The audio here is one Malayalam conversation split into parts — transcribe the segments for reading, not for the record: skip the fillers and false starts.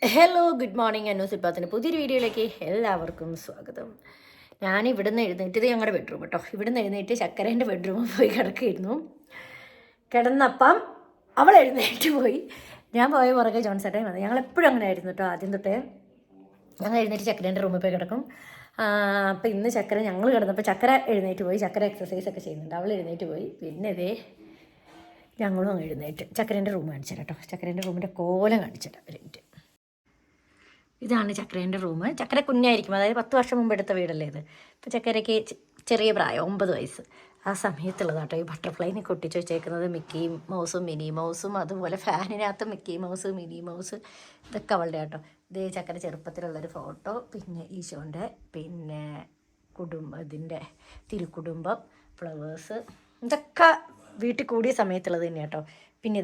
Hello good morning. അന്നു സിൽപ്പാത്തിൻ്റെ പുതിയൊരു വീഡിയോയിലേക്ക് എല്ലാവർക്കും സ്വാഗതം. ഞാൻ ഇവിടുന്ന് എഴുന്നേറ്റത് ഞങ്ങളുടെ ബെഡ്റൂം കേട്ടോ. ഇവിടുന്ന് എഴുന്നേറ്റ് ചക്കരേൻ്റെ ബെഡ്റൂമിൽ പോയി കിടക്കുകയായിരുന്നു. കിടന്നപ്പം അവൾ എഴുന്നേറ്റ് പോയി. ഞാൻ പോയ പുറകെ ജോൺസേട്ടൻ വന്നു. ഞങ്ങളെപ്പോഴും അങ്ങനെ ആയിരുന്നു കേട്ടോ. ആദ്യം തൊട്ടേ ഞങ്ങൾ എഴുന്നേറ്റ് ചക്കരേൻ്റെ റൂമിൽ പോയി കിടക്കും. അപ്പോൾ ഇന്ന് ചക്കര ഞങ്ങൾ കിടന്നപ്പോൾ ചക്കര എഴുന്നേറ്റ് പോയി. ചക്കര എക്സസൈസൊക്കെ ചെയ്യുന്നുണ്ട്. അവൾ എഴുന്നേറ്റ് പോയി. പിന്നെ ഇതേ ഞങ്ങളും അങ്ങ് എഴുന്നേറ്റ് ചക്കരേൻ്റെ റൂം കാണിച്ചു തരാം കേട്ടോ. ചക്കരേൻ്റെ റൂമിൻ്റെ കോലം കാണിച്ചു തരാം ഒരു മിനിറ്റ്. ഇതാണ് ചക്കരേൻ്റെ റൂം. ചക്കര കുഞ്ഞായിരിക്കും, അതായത് 10 വർഷം മുമ്പ് എടുത്ത വീടല്ലേ ഇത്. ഇപ്പോൾ ചക്കരയ്ക്ക് ചെറിയ പ്രായം, 9 വയസ്സ്. ആ സമയത്തുള്ളതാട്ടോ ഈ ബട്ടർഫ്ലൈനെ കൊട്ടിച്ച് വെച്ചേക്കുന്നത്. മിക്കി മൗസും മിനി മൗസും, അതുപോലെ ഫാനിനകത്ത് മിക്കി മൗസ്, മിനി മൗസ്, ഇതൊക്കെ അവളുടെ കേട്ടോ. ഇതേ ചക്കര ചെറുപ്പത്തിലുള്ളൊരു ഫോട്ടോ, പിന്നെ ഈശോൻ്റെ, പിന്നെ ഇതിൻ്റെ തിരുക്കുടുംബം, ഫ്ലവേഴ്സ്, ഇതൊക്കെ വീട്ടിൽ കൂടിയ സമയത്തുള്ളത് തന്നെ കേട്ടോ. പിന്നെ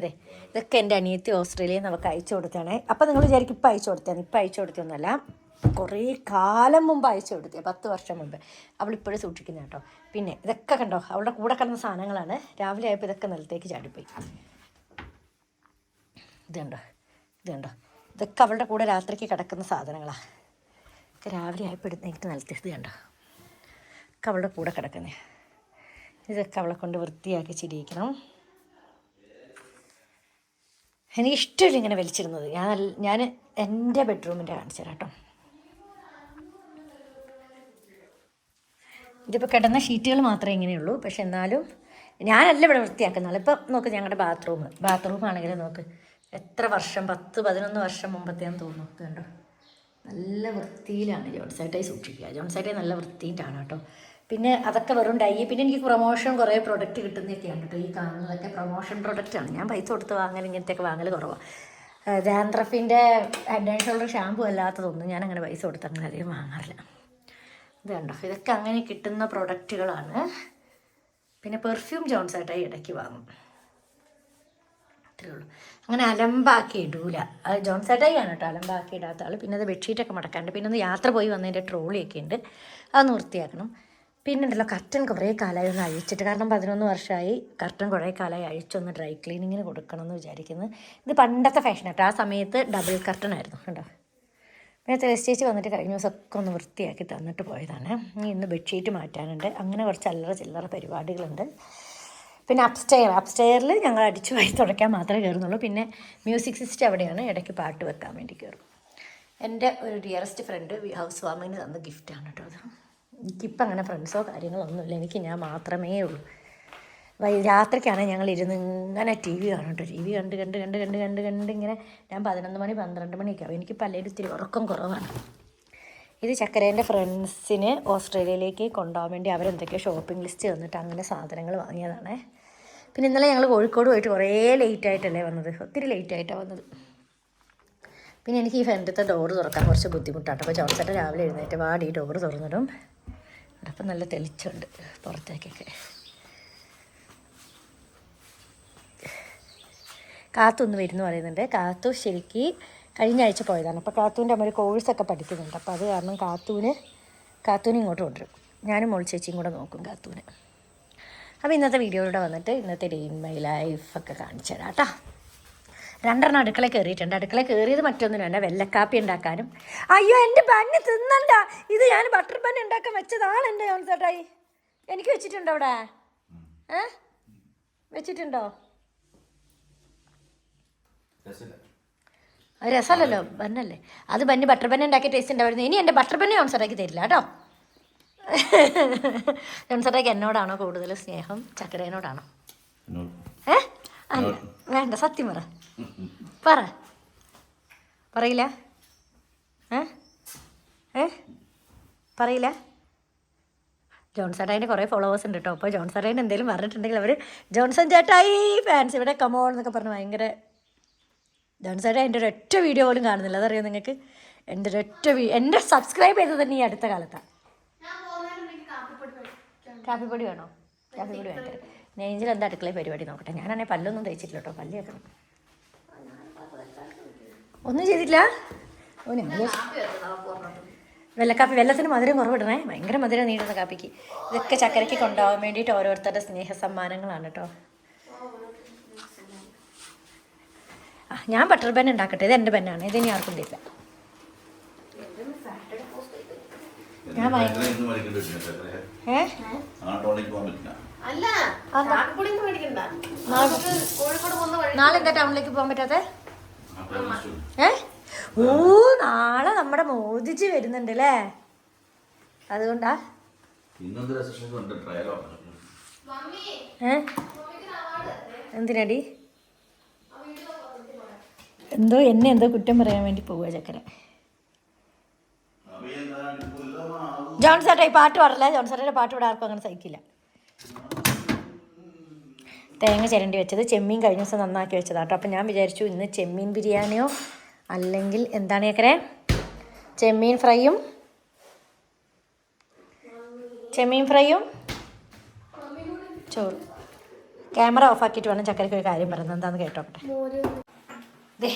ഇതൊക്കെ എൻ്റെ അനിയത്തി ഓസ്ട്രേലിയയിൽ നമുക്ക് അയച്ചു കൊടുത്താണ്. അപ്പോൾ നിങ്ങൾ വിചാരിക്കും ഇപ്പം അയച്ചു കൊടുത്തതാണ്. ഇപ്പം അയച്ചു കൊടുത്തൊന്നുമല്ല, കുറേ കാലം മുമ്പ് അയച്ചു കൊടുത്തത്, 10 വർഷം മുമ്പ്. അവളിപ്പോഴും സൂക്ഷിക്കുന്ന കേട്ടോ. പിന്നെ ഇതൊക്കെ കണ്ടോ, അവളുടെ കൂടെ കിടന്ന സാധനങ്ങളാണ്. രാവിലെ ആയപ്പോൾ ഇതൊക്കെ നിലത്തേക്ക് ചാടിപ്പോയി. ഇതുണ്ടോ, ഇതൊക്കെ അവളുടെ കൂടെ രാത്രിക്ക് കിടക്കുന്ന സാധനങ്ങളാണ്. ഒക്കെ രാവിലെ ആയപ്പോൾ എടുത്തേക്ക് നിലത്തേക്ക്. ഇത് കണ്ടോ, ഒക്കെ അവളുടെ കൂടെ കിടക്കുന്നത്. ഇതൊക്കെ അവളെ കൊണ്ട് വൃത്തിയാക്കി ചിരിയിക്കണം. എനിക്കിഷ്ടമില്ല ഇങ്ങനെ വലിച്ചിരുന്നത്. ഞാൻ എൻ്റെ ബെഡ്റൂമിൻ്റെ കാണിച്ചു തരാം കേട്ടോ. ഇതിപ്പോൾ കിടന്ന ഷീറ്റുകൾ മാത്രമേ ഇങ്ങനെയുള്ളൂ. പക്ഷെ എന്നാലും ഞാനല്ല ഇവിടെ വൃത്തിയാക്കുന്ന. ഇപ്പം നോക്ക്, ഞങ്ങളുടെ ബാത്റൂം ആണെങ്കിൽ നോക്ക്, എത്ര വർഷം, 10-11 വർഷം മുമ്പത്തെയാന്ന് തോന്നുന്നു. കണ്ടോ, നല്ല വൃത്തിയിലാണ് ജോൺസേട്ടായി സൂക്ഷിക്കുക. ജോൺസേട്ടായി നല്ല വൃത്തിയിട്ടാണ് കേട്ടോ. പിന്നെ അതൊക്കെ വെറും ഡൈ. പിന്നെ എനിക്ക് പ്രൊമോഷൻ കുറേ പ്രൊഡക്റ്റ് കിട്ടുന്നതൊക്കെയാണ് കേട്ടോ. ഈ കാണുന്നതൊക്കെ പ്രൊമോഷൻ പ്രൊഡക്റ്റാണ്. ഞാൻ പൈസ കൊടുത്ത് ഇങ്ങനത്തെയൊക്കെ വാങ്ങൽ കുറവാണ്. ഡാൻഡ്രഫിൻ്റെ ഹെഡ് ആൻഡ് ഷോൾഡർ ഷാമ്പു അല്ലാത്തതൊന്നും ഞാൻ അങ്ങനെ പൈസ കൊടുത്ത് അങ്ങനെ അധികം വാങ്ങാറില്ല. ഇത് കണ്ടോ, ഇതൊക്കെ അങ്ങനെ കിട്ടുന്ന പ്രൊഡക്റ്റുകളാണ്. പിന്നെ പെർഫ്യൂം ജോൺസേട്ടായി ഇടയ്ക്ക് വാങ്ങും, അത്രേ ഉള്ളൂ. അങ്ങനെ അലമ്പാക്കി ഇടൂല. അത് ജോൺസേട്ടായി ആണ് കേട്ടോ അലമ്പാക്കി ഇടാത്ത ആൾ. പിന്നെ അത് ബെഡ്ഷീറ്റൊക്കെ മടക്കാണ്ട്. പിന്നെ ഒന്ന് യാത്ര പോയി വന്നതിൻ്റെ ട്രോളിയൊക്കെ ഉണ്ട്, അതൊന്ന് വൃത്തിയാക്കണം. പിന്നെ ഉണ്ടല്ലോ, കർട്ടൻ കുറേ കാലമായി ഒന്ന് അഴിച്ചിട്ട്, കാരണം 11 വർഷമായി കർട്ടൻ കുറേ കാലമായി അഴിച്ചൊന്ന് ഡ്രൈ ക്ലീനിങ്ങിന് കൊടുക്കണം എന്ന് വിചാരിക്കുന്നത്. ഇത് പണ്ടത്തെ ഫാഷൻ കേട്ടോ. ആ സമയത്ത് ഡബിൾ കർട്ടൻ ആയിരുന്നു കേട്ടോ. പിന്നെ ചേച്ചി വന്നിട്ട് കഴിഞ്ഞ ദിവസമൊക്കെ ഒന്ന് വൃത്തിയാക്കി തന്നിട്ട് പോയതാണ്. ഇന്ന് ബെഡ്ഷീറ്റ് മാറ്റാനുണ്ട്. അങ്ങനെ കുറച്ച് ചില്ലറ പരിപാടികളുണ്ട്. പിന്നെ അപ്സ്റ്റെയറിൽ ഞങ്ങൾ അടിച്ചു വാരി തുടയ്ക്കാൻ മാത്രമേ കയറുന്നുള്ളൂ. പിന്നെ മ്യൂസിക് സിസ്റ്റം അവിടെയാണ്, ഇടയ്ക്ക് പാട്ട് വെക്കാൻ വേണ്ടി കയറും. എൻ്റെ ഒരു ഡിയറസ്റ്റ് ഫ്രണ്ട് ഹൗസ് വാമിന് തന്ന ഗിഫ്റ്റാണ് കേട്ടോ അത്. എനിക്കിപ്പം അങ്ങനെ ഫ്രണ്ട്സോ കാര്യങ്ങളോ ഒന്നുമില്ല. എനിക്ക് ഞാൻ മാത്രമേ ഉള്ളൂ. രാത്രിക്കാണെങ്കിൽ ഞങ്ങൾ ഇരുന്ന് ഇങ്ങനെ ടി വി കാണും കേട്ടോ. ടി വി കണ്ട് ഇങ്ങനെ ഞാൻ 11 മണി 12 മണിയൊക്കെ ആവും. എനിക്ക് പലരും ഇത്തിരി ഉറക്കം കുറവാണ്. ഇത് ചക്കരേൻ്റെ ഫ്രണ്ട്സിന് ഓസ്ട്രേലിയയിലേക്ക് കൊണ്ടുപോകാൻ വേണ്ടി അവരെന്തൊക്കെയോ ഷോപ്പിംഗ് ലിസ്റ്റ് തന്നിട്ട് അങ്ങനെ സാധനങ്ങൾ വാങ്ങിയതാണ്. പിന്നെ ഇന്നലെ ഞങ്ങൾ കോഴിക്കോട് പോയിട്ട് കുറേ ലേറ്റായിട്ടല്ലേ വന്നത്, ഒത്തിരി ലേറ്റായിട്ടാണ് വന്നത്. പിന്നെ എനിക്ക് ഈ ഫ്രണ്ടിലത്തെ ഡോറ് തുറക്കാൻ കുറച്ച് ബുദ്ധിമുട്ടാണ്. അപ്പോൾ ജോൺസേട്ടൻ രാവിലെ എഴുന്നേറ്റ് വാടി ഈ ഡോറ് തുറന്നിടും. അപ്പം നല്ല തെളിച്ചുണ്ട് പുറത്തേക്കൊക്കെ. കാത്തൊന്ന് വരുന്നു പറയുന്നുണ്ട്. കാത്തു ശരിക്ക് കഴിഞ്ഞ ആഴ്ച പോയതാണ്. അപ്പോൾ കാത്തൂൻ്റെ അമ്മ ഒരു കോഴ്സൊക്കെ പഠിക്കുന്നുണ്ട്. അപ്പോൾ അത് കാരണം കാത്തൂനെ ഇങ്ങോട്ട് കൊണ്ടുവരും. ഞാനും മോൾ ചേച്ചിയും കൂടെ നോക്കും കാത്തൂനെ. അപ്പോൾ ഇന്നത്തെ വീഡിയോയിലൂടെ വന്നിട്ട് ഇന്നത്തെ ഡേ ഇൻ മൈ ലൈഫൊക്കെ കാണിച്ചു തരാം കേട്ടോ. 2 അടുക്കള കയറിയിട്ടുണ്ട്. അടുക്കള കയറിയത് മറ്റൊന്നിനല്ല, വെള്ളക്കാപ്പി ഉണ്ടാക്കാനും. അയ്യോ, എൻ്റെ ബന്ന് തിന്നണ്ട. ഇത് ഞാൻ ബട്ടർ ബന്ന് ഉണ്ടാക്കാൻ വെച്ചതാണ് എൻ്റെ ജോൺസേട്ടായി. എനിക്ക് വെച്ചിട്ടുണ്ടോ അവിടെ? വെച്ചിട്ടുണ്ടോ? അത് രസമല്ലല്ലോ, ബന്നല്ലേ അത്. ബട്ടർ ബന്ന് ഉണ്ടാക്കിയ ടേസ്റ്റ് ഉണ്ടായിരുന്നു. ഇനി എൻ്റെ ബട്ടർ ബന്ന് ജോൺസേട്ടാക്കി തരില്ല കേട്ടോ. ജോൺസേട്ടാക്കി എന്നോടാണോ കൂടുതൽ സ്നേഹം, ചക്കരേനോടാണോ? അല്ല, വേണ്ട, സത്യം പറയില്ല. പറയില്ല. ജോൺസേട്ടായിൻ്റെ കുറേ ഫോളോവേഴ്സ് ഉണ്ട് കേട്ടോ. അപ്പോൾ ജോൺസേട്ടായിന് എന്തെങ്കിലും പറഞ്ഞിട്ടുണ്ടെങ്കിൽ അവർ ജോൺസൺ ചേട്ടായി ഫാൻസ് ഇവിടെ കമോൺ എന്നൊക്കെ പറഞ്ഞ് ഭയങ്കര. ജോൺസേട്ടായി എൻ്റെ ഒരൊറ്റ വീഡിയോ പോലും കാണുന്നില്ല, അതറിയോ നിങ്ങൾക്ക്? എൻ്റെ സബ്സ്ക്രൈബ് ചെയ്തത് തന്നെ ഈ അടുത്ത കാലത്താണ്. കാപ്പിപ്പൊടി വേണോ? കാപ്പിപ്പൊടി വേണ്ട. നെയ്ഞ്ചിൽ എന്താ അടുക്കളയിൽ പരിപാടി നോക്കട്ടെ. ഞാനാണെങ്കിൽ പല്ലൊന്നും തേച്ചിട്ടില്ല കേട്ടോ, പല്ല് കേൾക്കണം. ഒന്നും ചെയ്തില്ല. വെള്ളക്കാപ്പി, വെള്ളത്തിന് മധുരം കുറവിടണേ. ഭയങ്കര മധുരം നീടുന്ന കാപ്പിക്ക്. ഇതൊക്കെ ചക്കരയ്ക്ക് കൊണ്ടുപോകാൻ വേണ്ടിയിട്ട് ഓരോരുത്തരുടെ സ്നേഹ സമ്മാനങ്ങളാണ് കേട്ടോ. ഞാൻ ബട്ടർ ബൻ ഉണ്ടാക്കട്ടെ. ഇത് എൻ്റെ ബന്നാണ്, ഇതിനി ആർക്കും തരില്ല. ഞാൻ നാളെ എന്താ ടൗണിലേക്ക് പോകാൻ പറ്റാത്തെ? ഓ നാളെ നമ്മുടെ മോദിജി വരുന്നുണ്ട് അല്ലേ, അതുകൊണ്ടാ. എന്തിനടി? എന്തോ കുറ്റം പറയാൻ വേണ്ടി പോവുക ചക്കര. ജോൺ ചേട്ടാ ഈ പാട്ട് പാടില്ല. ജോൺ ചേട്ടൻ്റെ പാട്ട് ഇവിടെ ആർക്കും അങ്ങനെ സഹിക്കില്ല. തേങ്ങ ചിരണ്ടി വെച്ചത്, ചെമ്മീൻ കഴിഞ്ഞ ദിവസം നന്നാക്കി വെച്ചതാട്ടോ. അപ്പം ഞാൻ വിചാരിച്ചു ഇന്ന് ചെമ്മീൻ ബിരിയാണിയോ അല്ലെങ്കിൽ എന്താണ് ചക്കരെ ചെമ്മീൻ ഫ്രൈയും ചോറ്. ക്യാമറ ഓഫാക്കിയിട്ട് വേണം ചക്കരയ്ക്ക് ഒരു കാര്യം പറയുന്നത്, എന്താണെന്ന് കേട്ടോട്ടെ.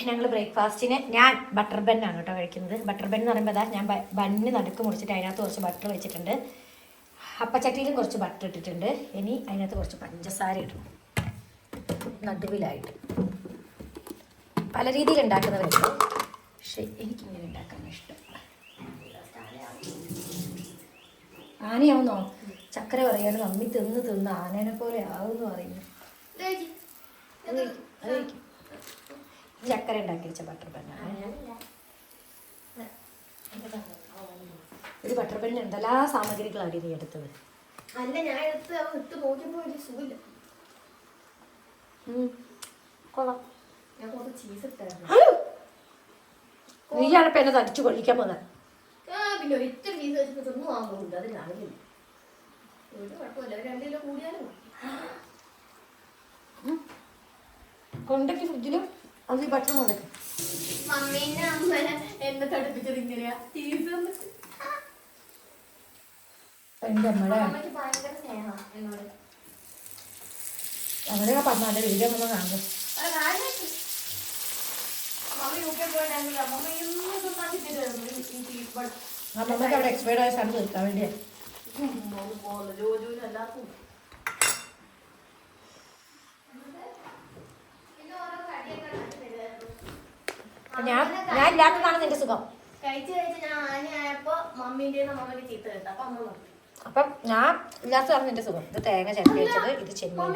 ഞങ്ങൾ ബ്രേക്ക്ഫാസ്റ്റിന് ഞാൻ ബട്ടർ ബന്നാണ് കേട്ടോ കഴിക്കുന്നത്. ബട്ടർ ബൻ എന്ന് പറയുമ്പോൾ ഞാൻ ബണ്ണ് നടുക്ക് മുറിച്ചിട്ട് അതിനകത്ത് കുറച്ച് ബട്ടർ വെച്ചിട്ടുണ്ട്. അപ്പച്ചട്ടിയിലും കുറച്ച് ബട്ടർ ഇട്ടിട്ടുണ്ട്. ഇനി അതിനകത്ത് കുറച്ച് പഞ്ചസാര ഇടും നടുവിലായിട്ട്. പല രീതിയിൽ ഉണ്ടാക്കുന്നവരുണ്ട്, പക്ഷെ എനിക്കിങ്ങനെ ഉണ്ടാക്കാൻ ഇഷ്ടം. ആനയാവുന്നോ? ചക്കര പറയാണ് മമ്മി തിന്ന് ആനേനെ പോലെ ആവുമെന്ന് പറയുന്നു. ചക്കര ഉണ്ടാക്കി വെച്ച ബട്ടർ ബന്നാണ്. ഒരു ബട്ടർ ബന്നിന് എന്തെല്ലാം സാമഗ്രികളാണ് നീ എടുത്തത്? അല്ല ഞാൻ എടുത്ത് ഇട്ട് നോക്കിയപ്പോൾ ഒരു സുഖമില്ല. കൊള്ളാം. ഞാൻ കുറച്ച് ചീസ് ഇട്ടായിരുന്നു. നീയാണ് ഇപ്പം എന്നെ തടിച്ചു കൊള്ളിക്കാൻ പോകുന്നത്. പിന്നെ ഒരിക്കലും ചീസ് വെച്ചിട്ട് തിന്നു വാങ്ങുന്നുണ്ട്, അത് ഞാനില്ല. ഒരു കുഴപ്പമില്ല, 2 കിലോ കൂടിയാലും കൊണ്ടൊക്കെ ഫ്രിഡ്ജിലും അത് ഈ ബട്ടർ കൊണ്ടൊക്കെ. മമ്മീനെ അമ്മ എന്നെ തടുപ്പിച്ചത് ഇങ്ങനെയാ, ചീസ് വന്നിട്ട്. എൻ്റെ അമ്മയുടെ അമ്മയ്ക്ക് ഭയങ്കര സ്നേഹമാണ് എന്നോട്. അങ്ങനെയൊക്കെ പറഞ്ഞാൽ വീഡിയോ നമ്മൾ കാണും. അമ്മമ്മക്ക് അവിടെ എക്സ്പയർഡ് ആയ സാധനം തീർക്കാൻ വേണ്ടിയാ. ഞാൻ ഇല്ലാത്തതാണ് നിന്റെ സുഖം. അപ്പം ഞാൻ ഇല്ലാത്തതാണ് നിന്റെ സുഖം. ഇത് തേങ്ങ ചട്ടി വെച്ചത്, ഇത് ചെമ്മീൻ.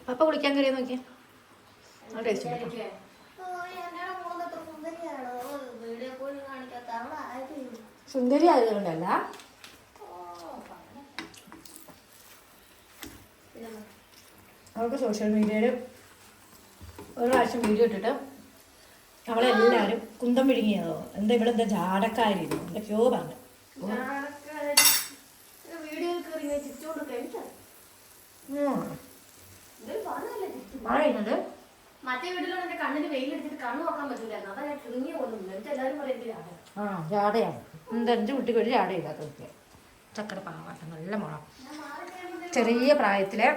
പപ്പ കുളിക്കാൻ കയറിയ നോക്കിയാ സുന്ദരി ആയതുകൊണ്ടല്ല, അവൾക്ക് സോഷ്യൽ മീഡിയയിൽ ഒരു പ്രാവശ്യം വീഡിയോ ഇട്ടിട്ട് അവളെല്ലാവരും കുന്തം വിഴുങ്ങിയതോ എന്താ ഇവിടെ എന്താ ജാടക്കാരിരുന്നു എന്തൊക്കെയോ പറഞ്ഞു. മറ്റേ വീട്ടിലുള്ള കണ്ണിന് വെയിലെടുത്തിട്ട് കണ്ണു നോക്കാൻ പറ്റില്ലായിരുന്നു, അതാ ഞാൻ ചുരുങ്ങിയ കൊണ്ടുണ്ട്. എല്ലാവരും പറയുന്നത് ജാടയാണ്. എന്തെൻ്റെ കുട്ടിക്ക് ഒരു ജാടയില്ലാത്ത കുട്ടിയെ. ചക്കര പാവാട്ടം നല്ല മുളം. ചെറിയ പ്രായത്തിലെ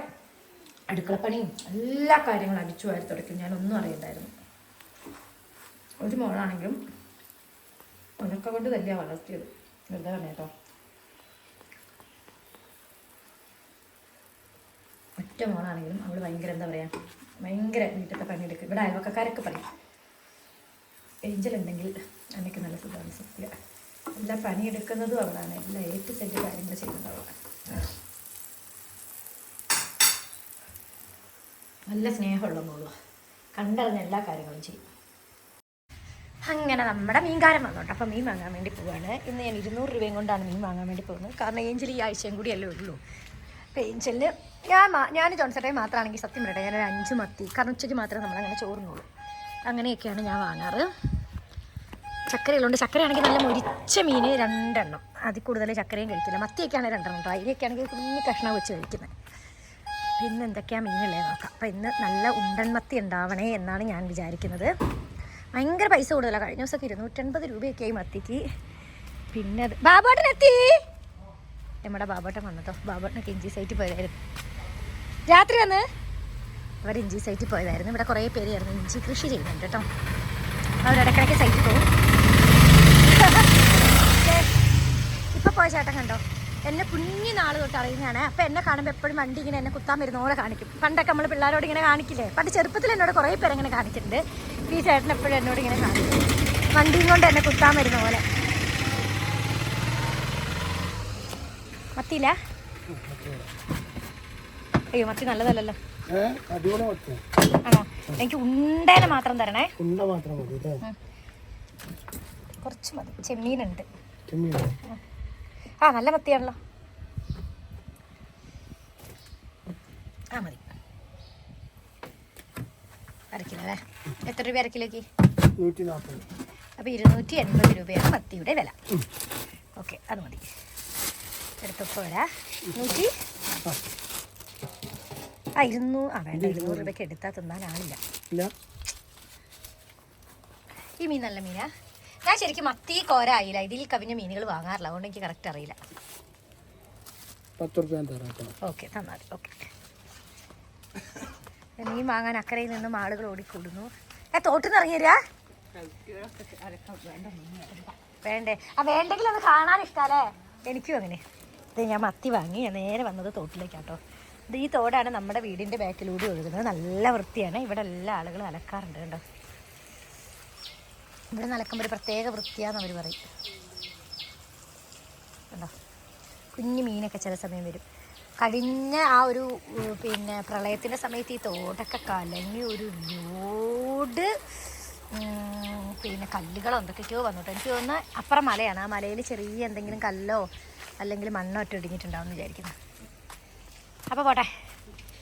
അടുക്കളപ്പണിയും എല്ലാ കാര്യങ്ങളും അടിച്ചു വാരി തുടയ്ക്കും. ഞാനൊന്നും അറിയണ്ടായിരുന്നു. ഒരു മോളാണെങ്കിലും ഉണക്ക കൊണ്ട് തന്നെയാണ് വളർത്തിയത്. വെറുതെ പറഞ്ഞേട്ടോ. ഒറ്റ മോളാണെങ്കിലും അവൾ ഭയങ്കര എന്താ പറയുക, ഭയങ്കര വീട്ടിലത്തെ പണിയെടുക്കും. ഇവിടെ അയൽവക്കക്കാരൊക്കെ പറയും ഏഞ്ചലുണ്ടെങ്കിൽ എനിക്ക് നല്ല സുഖമാണ്. സത്യം എല്ലാ പണിയെടുക്കുന്നതും അവളാണ്, എല്ലാ ഏറ്റു സെറ്റ് കാര്യങ്ങൾ ചെയ്യുന്നത് അവളാണ്. നല്ല സ്നേഹമുള്ള മോള്, കണ്ടറിഞ്ഞ എല്ലാ കാര്യങ്ങളും ചെയ്യും. അങ്ങനെ നമ്മുടെ മീൻകാരൻ വന്നോട്ടെ. അപ്പം മീൻ വാങ്ങാൻ വേണ്ടി പോവുകയാണ്. ഇന്ന് ഞാൻ 200 രൂപയും കൊണ്ടാണ് മീൻ വാങ്ങാൻ വേണ്ടി പോകുന്നത്. കാരണം ഏഞ്ചൽ ഈ ആഴ്ചയും കൂടിയല്ലേ ഉള്ളൂ. അപ്പോൾ ഏഞ്ചലിന് ഞാൻ ജോൺസേട്ടയെ മാത്രമാണെങ്കിൽ സത്യം പറയട്ടെ ഞാനൊരു 5 മത്തി, കാരണം ഉച്ചയ്ക്ക് മാത്രമേ നമ്മളങ്ങനെ ചോറുന്നുള്ളൂ. അങ്ങനെയൊക്കെയാണ് ഞാൻ വാങ്ങാറ്. ചക്കരയുള്ളതുകൊണ്ട് ചക്കരയാണെങ്കിൽ നല്ല മുരിച്ച മീൻ 2 എണ്ണം, അതിൽ കൂടുതൽ ചക്കരയും കഴിക്കില്ല. മത്തിയൊക്കെ ആണെങ്കിൽ 2 എണ്ണം കേട്ടോ. അതിനൊക്കെ ആണെങ്കിൽ കുഞ്ഞ് കഷ്ണം വെച്ച് കഴിക്കുന്നത്. പിന്നെ എന്തൊക്കെയാണ് മീനുള്ളത് നോക്കാം. അപ്പോൾ ഇന്ന് നല്ല ഉണ്ടൻ മത്തി ഉണ്ടാവണേ എന്നാണ് ഞാൻ വിചാരിക്കുന്നത്. ഭയങ്കര പൈസ കൂടുതലാണ്. കഴിഞ്ഞ ദിവസമൊക്കെ 250 രൂപയൊക്കെ ആയി മത്തിക്ക്. പിന്നെ അത് ബാബോട്ടനെത്തി, നമ്മുടെ ബാബോട്ടൻ വന്നതോ. ബാബോട്ടനൊക്കെ ഇഞ്ചി സൈറ്റിൽ പോയതായിരുന്നു. രാത്രി വന്ന് അവർ ഇഞ്ചി സൈറ്റിൽ പോയതായിരുന്നു. ഇവിടെ കുറേ പേരായിരുന്നു ഇഞ്ചി കൃഷി ചെയ്യുന്നുണ്ട് കേട്ടോ. അവരിടയ്ക്കിടയ്ക്ക് സൈറ്റിൽ പോകും. ഇപ്പോൾ പോയ ചേട്ടൻ കണ്ടോ, എന്നെ കുഞ്ഞു നാൾ തൊട്ട് അറിയുന്നതാണ്. അപ്പം എന്നെ കാണുമ്പോൾ എപ്പോഴും വണ്ടി ഇങ്ങനെ എന്നെ കുത്താൻ വരുന്ന പോലെ കാണിക്കും. പണ്ടൊക്കെ നമ്മൾ പിള്ളേരോട് ഇങ്ങനെ കാണിക്കില്ലേ, പണ്ട് ചെറുപ്പത്തിൽ എന്നോട് കുറേ പേര് അങ്ങനെ കാണിച്ചിട്ടുണ്ട്. ഈ ചേട്ടൻ എപ്പോഴും എന്നോട് ഇങ്ങനെ കാണിക്കും, വണ്ടിയും കൊണ്ട് എന്നെ കുത്താൻ വരുന്ന പോലെ. മത്തിയില്ല? അയ്യോ മത്തി നല്ലതല്ലല്ലോ. ആണോ? എനിക്ക് ഉണ്ടേനെ മാത്രം തരണേ. കുറച്ച് മതി. ചെമ്മീനുണ്ട്. ആ നല്ല മത്തിയാണല്ലോ. ആ മതി. അരക്കിലോ അല്ലേ? എത്ര രൂപ അരക്കിലേക്ക്? 140. അപ്പോൾ 280 രൂപയാണ് മത്തിയുടെ വില. ഓക്കെ, അത് മതി. എടുത്തപ്പോൾ വരാം. 100 വേണ്ട, 200 രൂപയ്ക്ക് എടുത്താൽ തിന്നാനാളില്ല. ഈ മീൻ നല്ല മീനാ. ഞാൻ ശരിക്കും മത്തി കോര ആയില്ല, ഇതിൽ കവിഞ്ഞ മീനുകൾ വാങ്ങാറില്ല, അതുകൊണ്ട് എനിക്ക് കറക്റ്റ് അറിയില്ല. 10 രൂപ. ഓക്കെ, തന്നാൽ ഓക്കെ. മീൻ വാങ്ങാൻ അക്കരയിൽ നിന്നും ആളുകൾ ഓടിക്കൂടുന്നു. തോട്ടിന്ന് ഇറങ്ങിയരാ വേണ്ടേ? വേണ്ടെങ്കിൽ ഒന്ന് കാണാൻ ഇഷ്ടമല്ലേ? എനിക്കും അങ്ങനെ. ഇത് ഞാൻ മത്തി വാങ്ങി ഞാൻ നേരെ വന്നത് തോട്ടിലേക്കാട്ടോ. ഇത് ഈ തോടാണ് നമ്മുടെ വീടിൻ്റെ ബാക്കിലൂടെ ഒഴുകുന്നത്. നല്ല വൃത്തിയാണ്. ഇവിടെ എല്ലാ ആളുകളും അലക്കാറുണ്ട് കേട്ടോ. ഇവിടെ നലക്കുമ്പോൾ ഒരു പ്രത്യേക വൃത്തിയാന്ന് അവർ പറയും കേട്ടോ. കുഞ്ഞു മീനൊക്കെ ചില സമയം വരും. കഴിഞ്ഞ ആ ഒരു പ്രളയത്തിൻ്റെ സമയത്ത് ഈ തോടൊക്കെ കലങ്ങി ഒരു ലോഡ് കല്ലുകളോ എന്തൊക്കെയോ വന്നിട്ട്. എനിക്ക് തോന്നുന്നു അപ്പുറം മലയാണ്. ആ മലയിൽ ചെറിയ എന്തെങ്കിലും കല്ലോ അല്ലെങ്കിൽ മണ്ണോ ഇട്ട് ഇടിഞ്ഞിട്ടുണ്ടാവും എന്ന് വിചാരിക്കുന്നു. അപ്പോൾ പോട്ടെ,